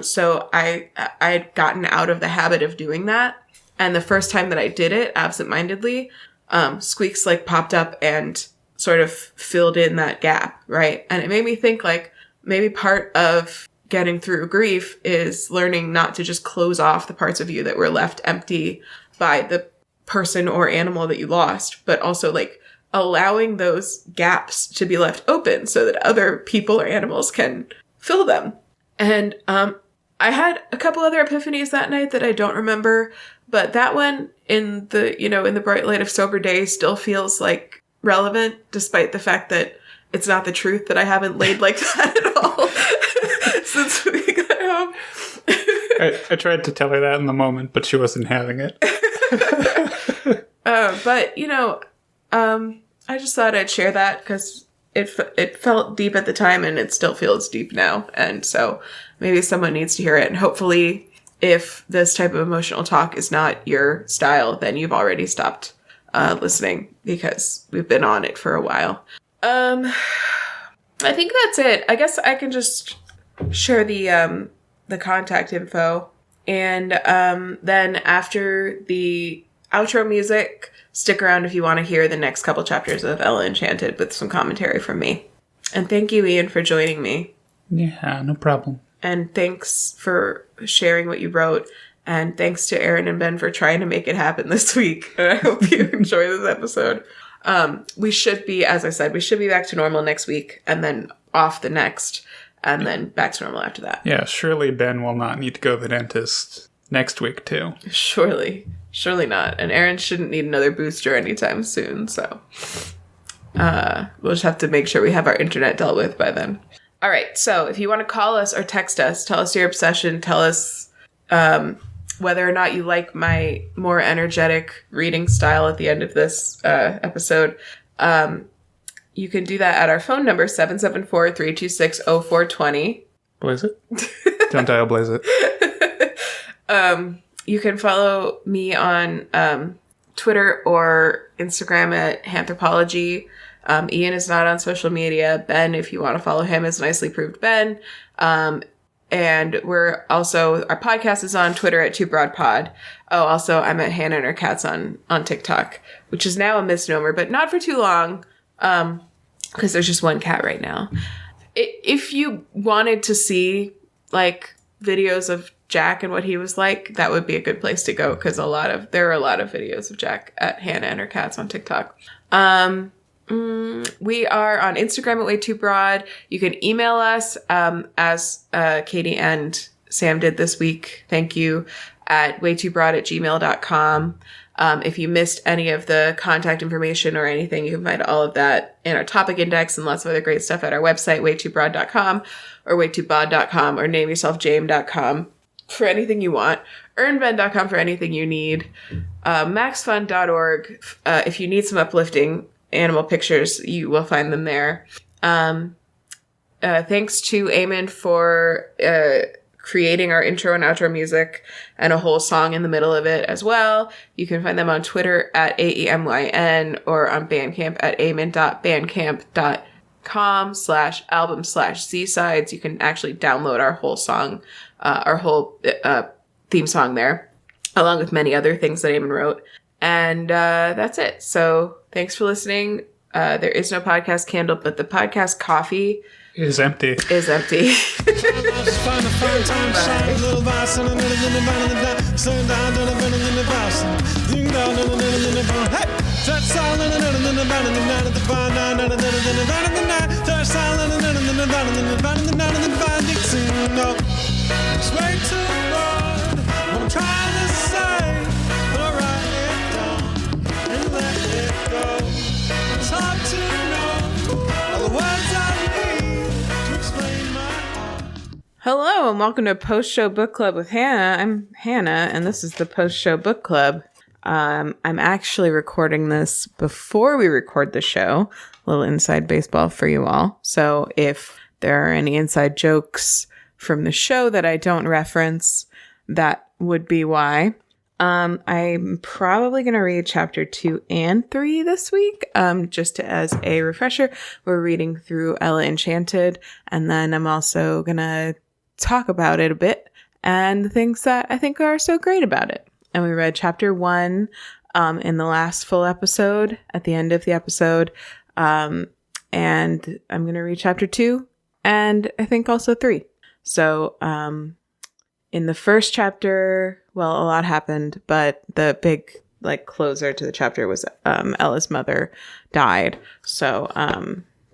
So I had gotten out of the habit of doing that. And the first time that I did it absentmindedly, Squeaks like popped up and sort of filled in that gap. Right. And it made me think like maybe part of getting through grief is learning not to just close off the parts of you that were left empty by the person or animal that you lost, but also like allowing those gaps to be left open so that other people or animals can fill them. And I had a couple other epiphanies that night that I don't remember, but that one in the bright light of sober day still feels like relevant, despite the fact that it's not the truth that I haven't laid like that at all since we got home. I tried to tell her that in the moment, but she wasn't having it. But, you know, I just thought I'd share that because it felt deep at the time and it still feels deep now. And so maybe someone needs to hear it. And hopefully if this type of emotional talk is not your style, then you've already stopped listening because we've been on it for a while. I think that's it. I guess I can just share the contact info. And then after the outro music, stick around if you want to hear the next couple chapters of Ella Enchanted with some commentary from me. And thank you, Ian, for joining me. Yeah, no problem. And thanks for sharing what you wrote. And thanks to Erin and Ben for trying to make it happen this week. And I hope you enjoy this episode. We should be, as I said, back to normal next week and then off the next and then back to normal after that. Yeah, surely Ben will not need to go to the dentist next week too. Surely not. And Erin shouldn't need another booster anytime soon. So we'll just have to make sure we have our internet dealt with by then. All right. So if you want to call us or text us, tell us your obsession. Tell us whether or not you like my more energetic reading style at the end of this episode. You can do that at our phone number, 774-326-0420. Blaze it? Don't dial blaze it. You can follow me on Twitter or Instagram at Anthropology. Ian is not on social media. Ben, if you want to follow him, is Nicely Proved Ben. And we're also, our podcast is on Twitter at WayTooBroad. Oh, also, I'm at Hannah and her cats on TikTok, which is now a misnomer, but not for too long, because there's just one cat right now. If you wanted to see, like, videos of Jack and what he was like, that would be a good place to go, because there are a lot of videos of Jack at Hannah and her cats on TikTok. We are on Instagram at WayTooBroad. You can email us, as Katie and Sam did this week. Thank you, at WayTooBroad@gmail.com. If you missed any of the contact information or anything, you can find all of that in our topic index and lots of other great stuff at our website, WayTooBroad.com or WayTooBod.com or NameYourselfJame.com for anything you want. EarnBen.com for anything you need. MaxFund.org. If you need some uplifting animal pictures, you will find them there. Thanks to Eamon for creating our intro and outro music and a whole song in the middle of it as well. You can find them on Twitter at AEMYN or on Bandcamp at Eamon.bandcamp.com. patreon.com/album/Z-sides. You can actually download our whole song, our whole theme song there, along with many other things that Eamon wrote. And that's it. So thanks for listening. There is no podcast candle, but the podcast coffee is empty. Hello and welcome to Post Show Book Club with Hannah. I'm Hannah and this is the Post Show Book Club. I'm actually recording this before we record the show. A little inside baseball for you all. So if there are any inside jokes from the show that I don't reference, that would be why. I'm probably going to read chapter 2 and 3 this week. Just as a refresher, we're reading through Ella Enchanted, and then I'm also going to talk about it a bit and the things that I think are so great about it. And we read chapter 1 in the last full episode, at the end of the episode. And I'm going to read chapter 2 and I think also 3. So in the first chapter, well, a lot happened, but the big closer to the chapter was Ella's mother died. So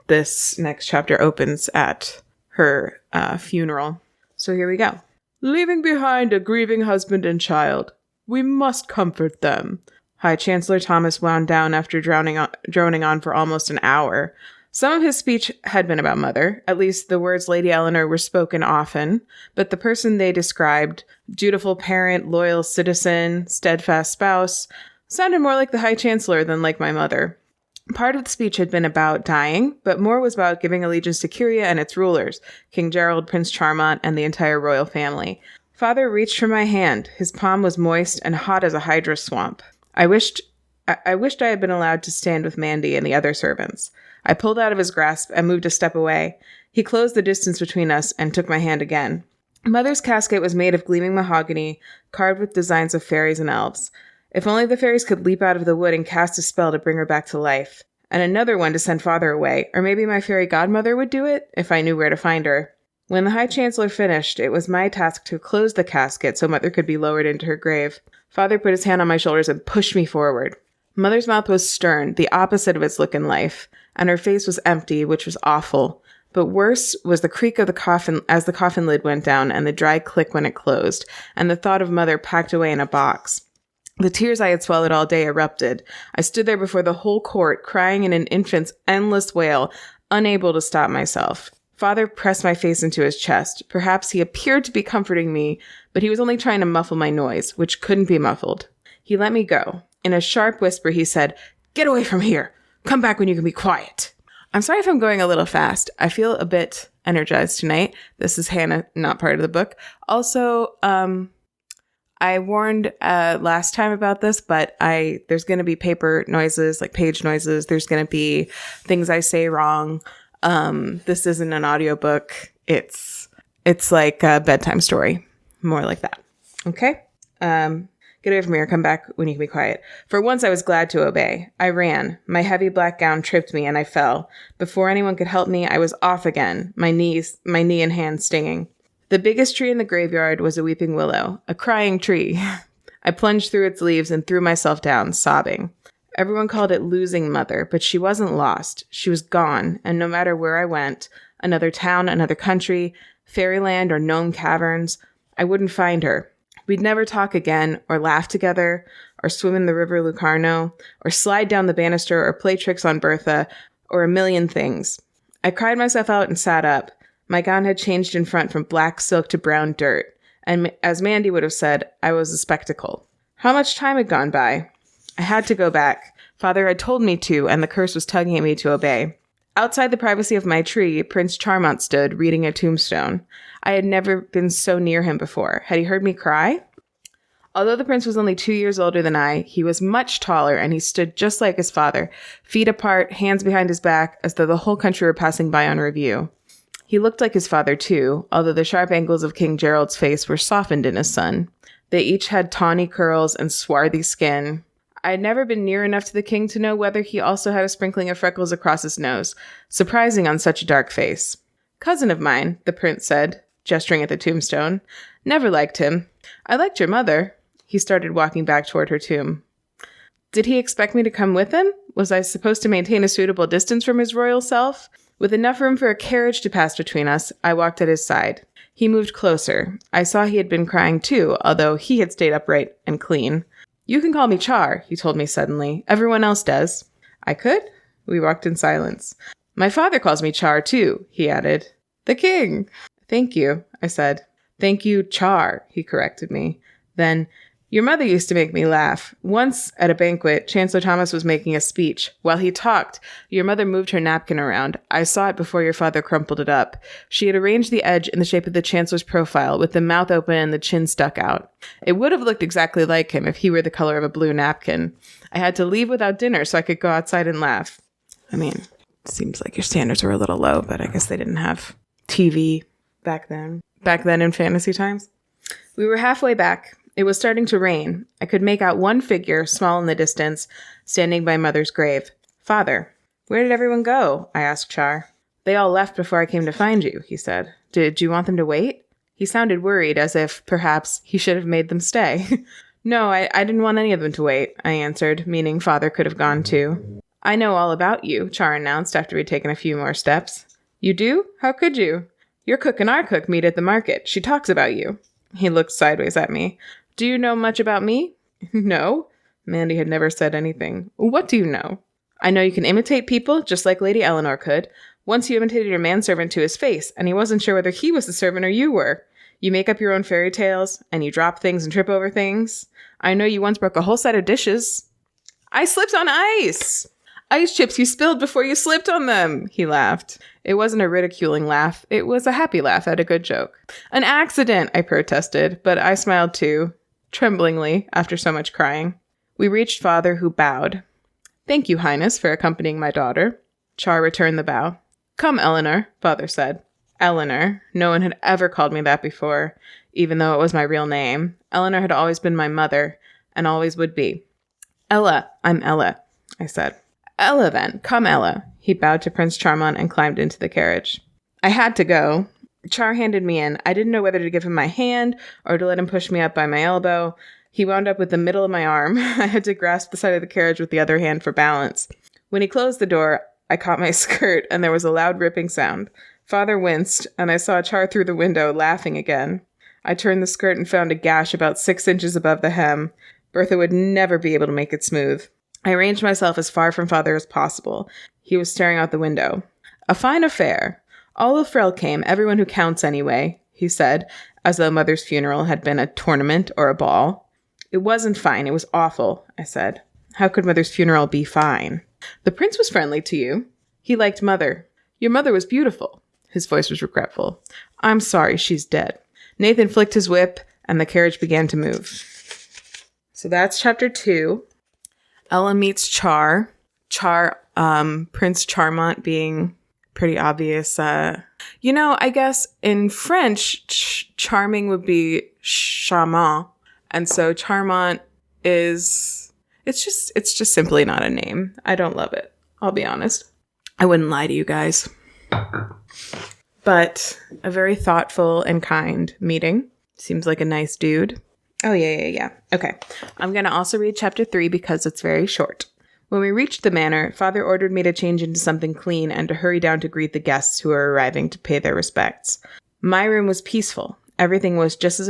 this next chapter opens at her funeral. So here we go. Leaving behind a grieving husband and child, we must comfort them. High Chancellor Thomas wound down after droning on for almost an hour. Some of his speech had been about Mother. At least the words Lady Eleanor were spoken often, but the person they described, dutiful parent, loyal citizen, steadfast spouse, sounded more like the High Chancellor than like my mother. Part of the speech had been about dying, but more was about giving allegiance to Curia and its rulers, King Gerald, Prince Charmant, and the entire royal family. Father reached for my hand. His palm was moist and hot as a hydra swamp. I wished I had been allowed to stand with Mandy and the other servants. I pulled out of his grasp and moved a step away. He closed the distance between us and took my hand again. Mother's casket was made of gleaming mahogany, carved with designs of fairies and elves. If only the fairies could leap out of the wood and cast a spell to bring her back to life. And another one to send Father away, or maybe my fairy godmother would do it, if I knew where to find her. When the High Chancellor finished, it was my task to close the casket so Mother could be lowered into her grave. Father put his hand on my shoulders and pushed me forward. Mother's mouth was stern, the opposite of its look in life, and her face was empty, which was awful. But worse was the creak of the coffin as the coffin lid went down and the dry click when it closed, and the thought of Mother packed away in a box. The tears I had swallowed all day erupted. I stood there before the whole court, crying in an infant's endless wail, unable to stop myself. Father pressed my face into his chest. Perhaps he appeared to be comforting me, but he was only trying to muffle my noise, which couldn't be muffled. He let me go. In a sharp whisper, he said, "Get away from here. Come back when you can be quiet." I'm sorry if I'm going a little fast. I feel a bit energized tonight. This is Hannah, not part of the book. Also, I warned last time about this, but there's going to be paper noises, like page noises. There's going to be things I say wrong. This isn't an audiobook. It's like a bedtime story, more like that. Okay? Get away from here. Come back when you can be quiet. For once, I was glad to obey. I ran. My heavy black gown tripped me and I fell. Before anyone could help me, I was off again, my knee and hand stinging. The biggest tree in the graveyard was a weeping willow, a crying tree. I plunged through its leaves and threw myself down, sobbing. Everyone called it losing Mother, but she wasn't lost. She was gone, and no matter where I went, another town, another country, fairyland or gnome caverns, I wouldn't find her. We'd never talk again, or laugh together, or swim in the river Lucarno, or slide down the banister, or play tricks on Bertha, or a million things. I cried myself out and sat up. My gown had changed in front from black silk to brown dirt, and as Mandy would have said, I was a spectacle. How much time had gone by? I had to go back. Father had told me to, and the curse was tugging at me to obey. Outside the privacy of my tree, Prince Charmant stood, reading a tombstone. I had never been so near him before. Had he heard me cry? Although the prince was only 2 years older than I, he was much taller, and he stood just like his father, feet apart, hands behind his back, as though the whole country were passing by on review. He looked like his father, too, although the sharp angles of King Gerald's face were softened in his son. They each had tawny curls and swarthy skin. I had never been near enough to the king to know whether he also had a sprinkling of freckles across his nose, surprising on such a dark face. Cousin of mine, the prince said, gesturing at the tombstone. Never liked him. I liked your mother. He started walking back toward her tomb. Did he expect me to come with him? Was I supposed to maintain a suitable distance from his royal self? With enough room for a carriage to pass between us, I walked at his side. He moved closer. I saw he had been crying too, although he had stayed upright and clean. You can call me Char, he told me suddenly. Everyone else does. I could? We walked in silence. My father calls me Char too, he added. The king. Thank you, I said. Thank you, Char, he corrected me. Then, your mother used to make me laugh. Once, at a banquet, Chancellor Thomas was making a speech. While he talked, your mother moved her napkin around. I saw it before your father crumpled it up. She had arranged the edge in the shape of the Chancellor's profile, with the mouth open and the chin stuck out. It would have looked exactly like him if he were the color of a blue napkin. I had to leave without dinner so I could go outside and laugh. I mean, it seems like your standards were a little low, but I guess they didn't have TV back then. Back then in fantasy times. We were halfway back. It was starting to rain. I could make out one figure, small in the distance, standing by Mother's grave. Father, where did everyone go? I asked Char. They all left before I came to find you, he said. Did you want them to wait? He sounded worried, as if, perhaps, he should have made them stay. No, I didn't want any of them to wait, I answered, meaning Father could have gone too. I know all about you, Char announced after we'd taken a few more steps. You do? How could you? Your cook and our cook meet at the market. She talks about you. He looked sideways at me. Do you know much about me? No. Mandy had never said anything. What do you know? I know you can imitate people, just like Lady Eleanor could. Once you imitated your manservant to his face, and he wasn't sure whether he was the servant or you were. You make up your own fairy tales, and you drop things and trip over things. I know you once broke a whole set of dishes. I slipped on ice! Ice chips you spilled before you slipped on them, he laughed. It wasn't a ridiculing laugh. It was a happy laugh at a good joke. An accident, I protested, but I smiled too, tremblingly, after so much crying. We reached Father, who bowed. Thank you, Highness, for accompanying my daughter. Char returned the bow. Come, Eleanor, Father said. Eleanor. No one had ever called me that before, even though it was my real name. Eleanor had always been my mother, and always would be. Ella, I'm Ella, I said. Ella, then. Come, Ella. He bowed to Prince Charmant and climbed into the carriage. I had to go. Char handed me in. I didn't know whether to give him my hand or to let him push me up by my elbow. He wound up with the middle of my arm. I had to grasp the side of the carriage with the other hand for balance. When he closed the door, I caught my skirt, and there was a loud ripping sound. Father winced, and I saw Char through the window, laughing again. I turned the skirt and found a gash about 6 inches above the hem. Bertha would never be able to make it smooth. I arranged myself as far from Father as possible. He was staring out the window. A fine affair. All of Frel came, everyone who counts anyway, he said, as though Mother's funeral had been a tournament or a ball. It wasn't fine, it was awful, I said. How could Mother's funeral be fine? The prince was friendly to you. He liked Mother. Your mother was beautiful. His voice was regretful. I'm sorry, she's dead. Nathan flicked his whip, and the carriage began to move. So that's chapter 2. Ella meets Char. Prince Charmant being pretty obvious. I guess in French, charming would be charmant. And so Charmant it's just simply not a name. I don't love it. I'll be honest. I wouldn't lie to you guys. But a very thoughtful and kind meeting. Seems like a nice dude. Oh, yeah. Okay. I'm going to also read chapter 3 because it's very short. When we reached the manor, Father ordered me to change into something clean and to hurry down to greet the guests who were arriving to pay their respects. My room was peaceful. Everything was just as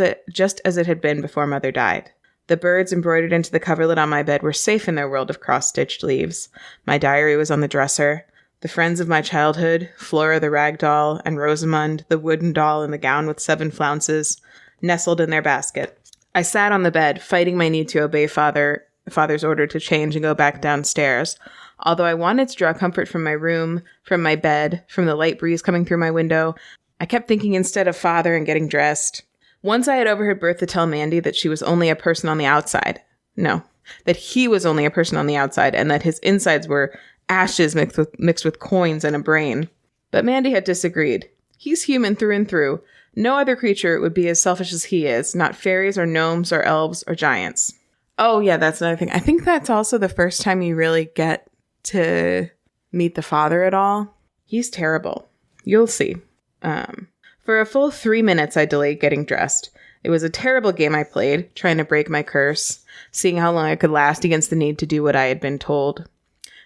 it had been before Mother died. The birds embroidered into the coverlet on my bed were safe in their world of cross-stitched leaves. My diary was on the dresser. The friends of my childhood, Flora the rag doll, and Rosamund, the wooden doll in the gown with 7 flounces, nestled in their basket. I sat on the bed, fighting my need to obey Father's order to change and go back downstairs. Although I wanted to draw comfort from my room, from my bed, from the light breeze coming through my window, I kept thinking instead of Father and getting dressed. Once I had overheard Bertha tell Mandy that she was only a person on the outside. No, that he was only a person on the outside and that his insides were ashes mixed with coins and a brain. But Mandy had disagreed. He's human through and through. No other creature would be as selfish as he is, not fairies or gnomes or elves or giants. Oh, yeah, that's another thing. I think that's also the first time you really get to meet the father at all. He's terrible. You'll see. For a full 3 minutes, I delayed getting dressed. It was a terrible game I played, trying to break my curse, seeing how long I could last against the need to do what I had been told.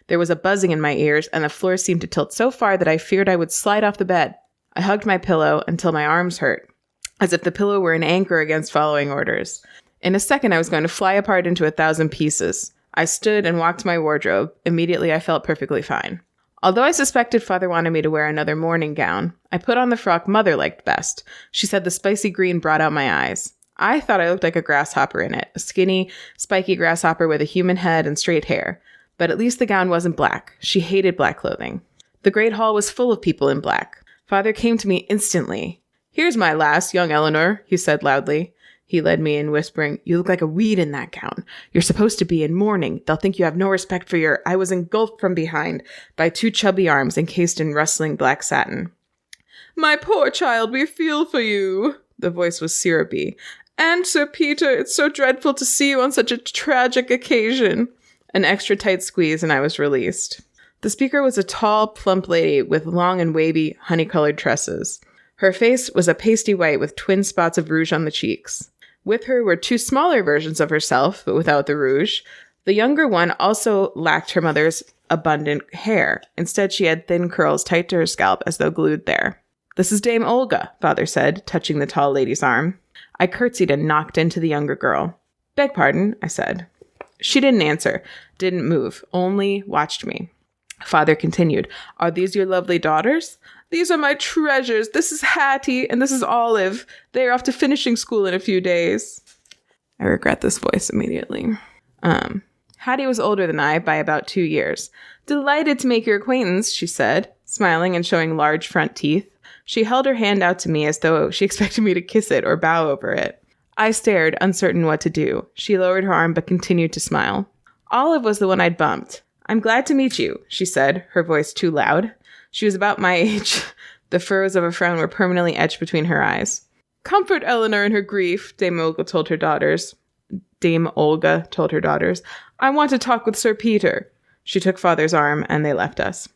There was a buzzing in my ears, and the floor seemed to tilt so far that I feared I would slide off the bed. I hugged my pillow until my arms hurt, as if the pillow were an anchor against following orders. In a second, I was going to fly apart into 1,000 pieces. I stood and walked to my wardrobe. Immediately, I felt perfectly fine. Although I suspected Father wanted me to wear another morning gown, I put on the frock Mother liked best. She said the spicy green brought out my eyes. I thought I looked like a grasshopper in it, a skinny, spiky grasshopper with a human head and straight hair. But at least the gown wasn't black. She hated black clothing. The great hall was full of people in black. Father came to me instantly. "Here's my lass, young Eleanor," he said loudly. He led me in, whispering, "You look like a weed in that gown. You're supposed to be in mourning. They'll think you have no respect for your—" I was engulfed from behind by 2 chubby arms encased in rustling black satin. "My poor child, we feel for you." The voice was syrupy. "And Sir Peter, it's so dreadful to see you on such a tragic occasion." An extra tight squeeze and I was released. The speaker was a tall, plump lady with long and wavy, honey-colored tresses. Her face was a pasty white with twin spots of rouge on the cheeks. With her were 2 smaller versions of herself, but without the rouge. The younger one also lacked her mother's abundant hair. Instead, she had thin curls tight to her scalp as though glued there. "This is Dame Olga," Father said, touching the tall lady's arm. I curtsied and knocked into the younger girl. "Beg pardon," I said. She didn't answer, didn't move, only watched me. Father continued, "Are these your lovely daughters?" "These are my treasures. This is Hattie, and this is Olive. They are off to finishing school in a few days." I regret this voice immediately. Hattie was older than I by about 2 years. "Delighted to make your acquaintance," she said, smiling and showing large front teeth. She held her hand out to me as though she expected me to kiss it or bow over it. I stared, uncertain what to do. She lowered her arm but continued to smile. Olive was the one I'd bumped. "I'm glad to meet you," she said, her voice too loud. She was about my age. The furrows of a frown were permanently etched between her eyes. "Comfort Eleanor in her grief," Dame Olga told her daughters. "I want to talk with Sir Peter." She took Father's arm, and they left us.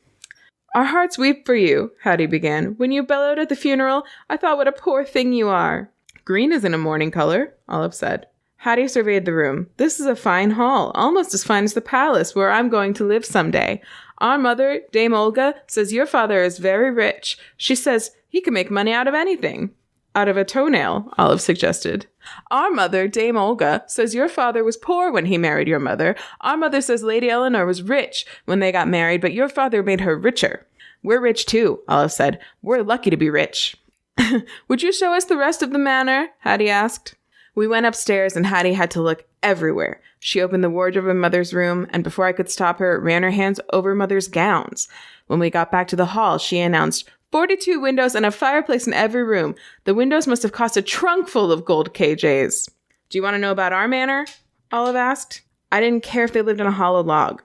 "Our hearts weep for you," Hattie began. "When you bellowed at the funeral, I thought what a poor thing you are." "Green isn't a mourning color," Olive said. Hattie surveyed the room. "This is a fine hall, almost as fine as the palace where I'm going to live someday. Our mother, Dame Olga, says your father is very rich. She says he can make money out of anything." "Out of a toenail," Olive suggested. "Our mother, Dame Olga, says your father was poor when he married your mother. Our mother says Lady Eleanor was rich when they got married, but your father made her richer." "We're rich too," Olive said. "We're lucky to be rich." "Would you show us the rest of the manor?" Hattie asked. We went upstairs, and Hattie had to look everywhere. She opened the wardrobe in Mother's room, and before I could stop her, ran her hands over Mother's gowns. When we got back to the hall, she announced, 42 windows and a fireplace in every room. The windows must have cost a trunk full of gold KJs. "Do you want to know about our manor?" Olive asked. I didn't care if they lived in a hollow log.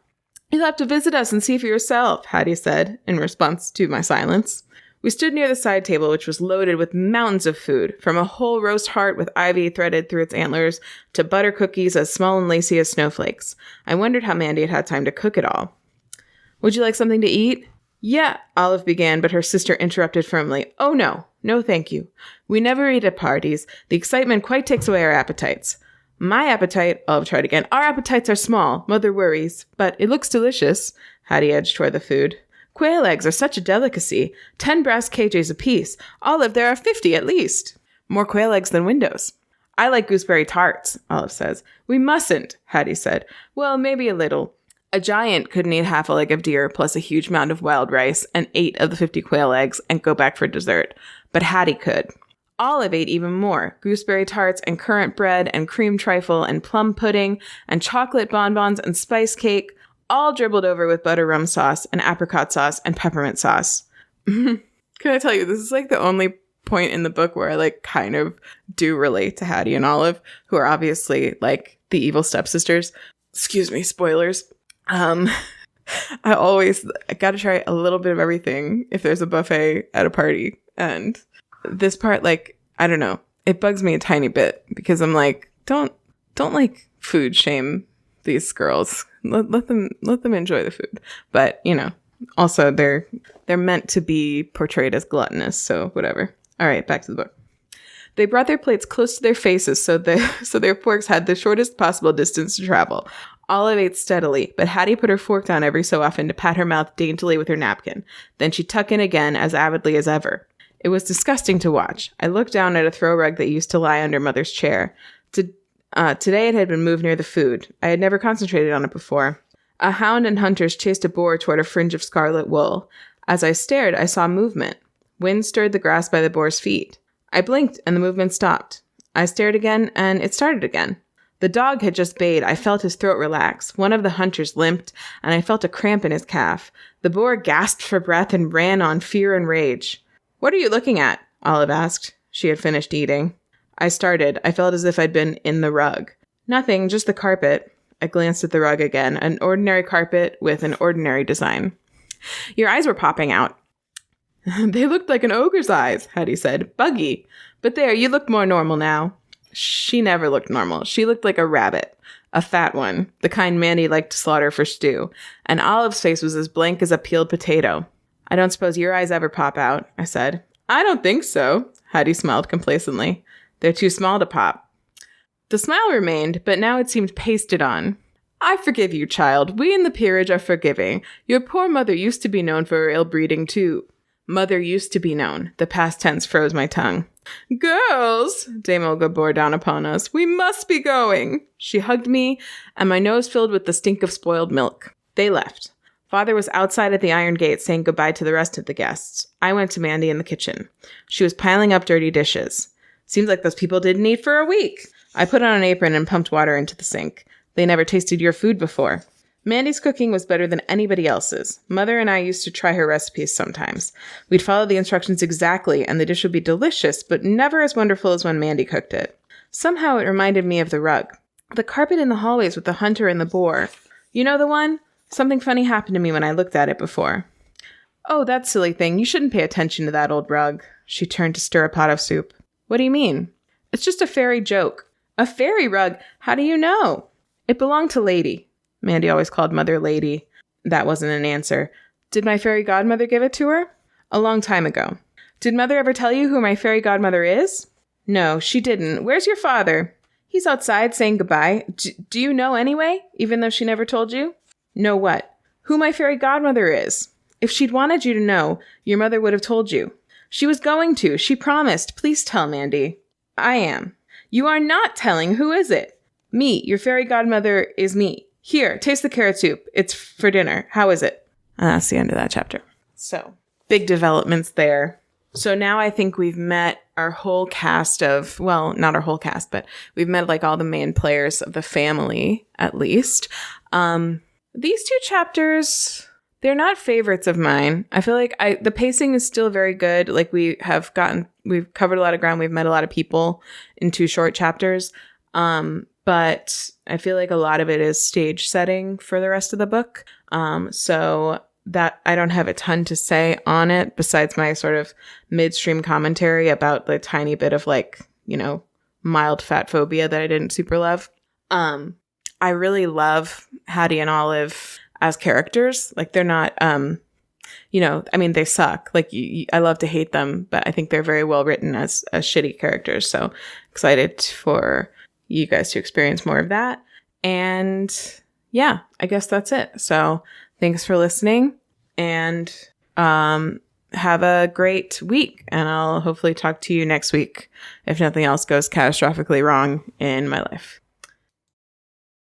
"You'll have to visit us and see for yourself," Hattie said, in response to my silence. We stood near the side table, which was loaded with mountains of food, from a whole roast heart with ivy threaded through its antlers to butter cookies as small and lacy as snowflakes. I wondered how Mandy had had time to cook it all. "Would you like something to eat?" "Yeah," Olive began, but her sister interrupted firmly. "Oh, no. No, thank you. We never eat at parties. The excitement quite takes away our appetites." "My appetite," Olive tried again. "Our appetites are small. Mother worries. But it looks delicious." Hattie edged toward the food. "Quail eggs are such a delicacy. 10 brass KJs apiece. Olive, there are 50 at least. More quail eggs than windows." "I like gooseberry tarts," Olive says. "We mustn't," Hattie said. "Well, maybe a little." A giant couldn't eat half a leg of deer plus a huge mound of wild rice and 8 of the 50 quail eggs and go back for dessert. But Hattie could. Olive ate even more. Gooseberry tarts and currant bread and cream trifle and plum pudding and chocolate bonbons and spice cake, all dribbled over with butter rum sauce and apricot sauce and peppermint sauce. Can I tell you, this is like the only point in the book where I like kind of do relate to Hattie and Olive, who are obviously like the evil stepsisters. Excuse me, spoilers. I gotta try a little bit of everything if there's a buffet at a party. And this part, like, I don't know, it bugs me a tiny bit because I'm like, don't like food shame these girls. Let them enjoy the food. But, you know, also they're meant to be portrayed as gluttonous, so whatever. All right, back to the book. They brought their plates close to their faces so their forks had the shortest possible distance to travel. Olive ate steadily, but Hattie put her fork down every so often to pat her mouth daintily with her napkin. Then she'd tuck in again as avidly as ever. It was disgusting to watch. I looked down at a throw rug that used to lie under Mother's chair. Today it had been moved near the food. I had never concentrated on it before. A hound and hunters chased a boar toward a fringe of scarlet wool. As I stared, I saw movement. Wind stirred the grass by the boar's feet. I blinked, and the movement stopped. I stared again, and it started again. The dog had just bayed. I felt his throat relax. One of the hunters limped, and I felt a cramp in his calf. The boar gasped for breath and ran on fear and rage. "What are you looking at?" Olive asked. She had finished eating. I started. I felt as if I'd been in the rug. "Nothing, just the carpet." I glanced at the rug again, an ordinary carpet with an ordinary design. "Your eyes were popping out." "They looked like an ogre's eyes," Hattie said. "Buggy. But there, you look more normal now." She never looked normal. She looked like a rabbit. A fat one. The kind Mandy liked to slaughter for stew. And Olive's face was as blank as a peeled potato. "I don't suppose your eyes ever pop out," I said. "I don't think so." Hattie smiled complacently. "They're too small to pop." The smile remained, but now it seemed pasted on. "I forgive you, child. We in the peerage are forgiving. Your poor mother used to be known for her ill-breeding, too." Mother used to be known. The past tense froze my tongue. "Girls," Dame Olga bore down upon us, "we must be going." She hugged me, and my nose filled with the stink of spoiled milk. They left. Father was outside at the iron gate saying goodbye to the rest of the guests. I went to Mandy in the kitchen. She was piling up dirty dishes. Seems like those people didn't eat for a week. I put on an apron and pumped water into the sink. They never tasted your food before. Mandy's cooking was better than anybody else's. Mother and I used to try her recipes sometimes. We'd follow the instructions exactly, and the dish would be delicious, but never as wonderful as when Mandy cooked it. Somehow it reminded me of the rug. The carpet in the hallways with the hunter and the boar. You know the one? Something funny happened to me when I looked at it before. "Oh, that silly thing. You shouldn't pay attention to that old rug." She turned to stir a pot of soup. "What do you mean?" "It's just a fairy joke." "A fairy rug? How do you know?" "It belonged to Lady." Mandy always called Mother Lady. That wasn't an answer. "Did my fairy godmother give it to her?" "A long time ago." "Did Mother ever tell you who my fairy godmother is?" "No, she didn't. Where's your father?" "He's outside saying goodbye. Do you know anyway, even though she never told you?" "Know what?" "Who my fairy godmother is. If she'd wanted you to know, your mother would have told you." "She was going to. She promised. Please tell, Mandy." "I am." "You are not telling. Who is it?" "Me. Your fairy godmother is me. Here, taste the carrot soup. It's for dinner. How is it?" And that's the end of that chapter. So, big developments there. So now I think we've met our whole cast of, well, not our whole cast, but we've met like all the main players of the family, at least. These two chapters, they're not favorites of mine. I feel like the pacing is still very good. Like we've covered a lot of ground. We've met a lot of people in 2 short chapters. But I feel like a lot of it is stage setting for the rest of the book. So that I don't have a ton to say on it besides my sort of midstream commentary about the tiny bit of like, you know, mild fat phobia that I didn't super love. I really love Hattie and Olive as characters. Like they're not, you know, I mean, they suck. Like I love to hate them, but I think they're very well written as shitty characters. So excited for you guys to experience more of that. And yeah, I guess that's it. So thanks for listening and have a great week. And I'll hopefully talk to you next week if nothing else goes catastrophically wrong in my life.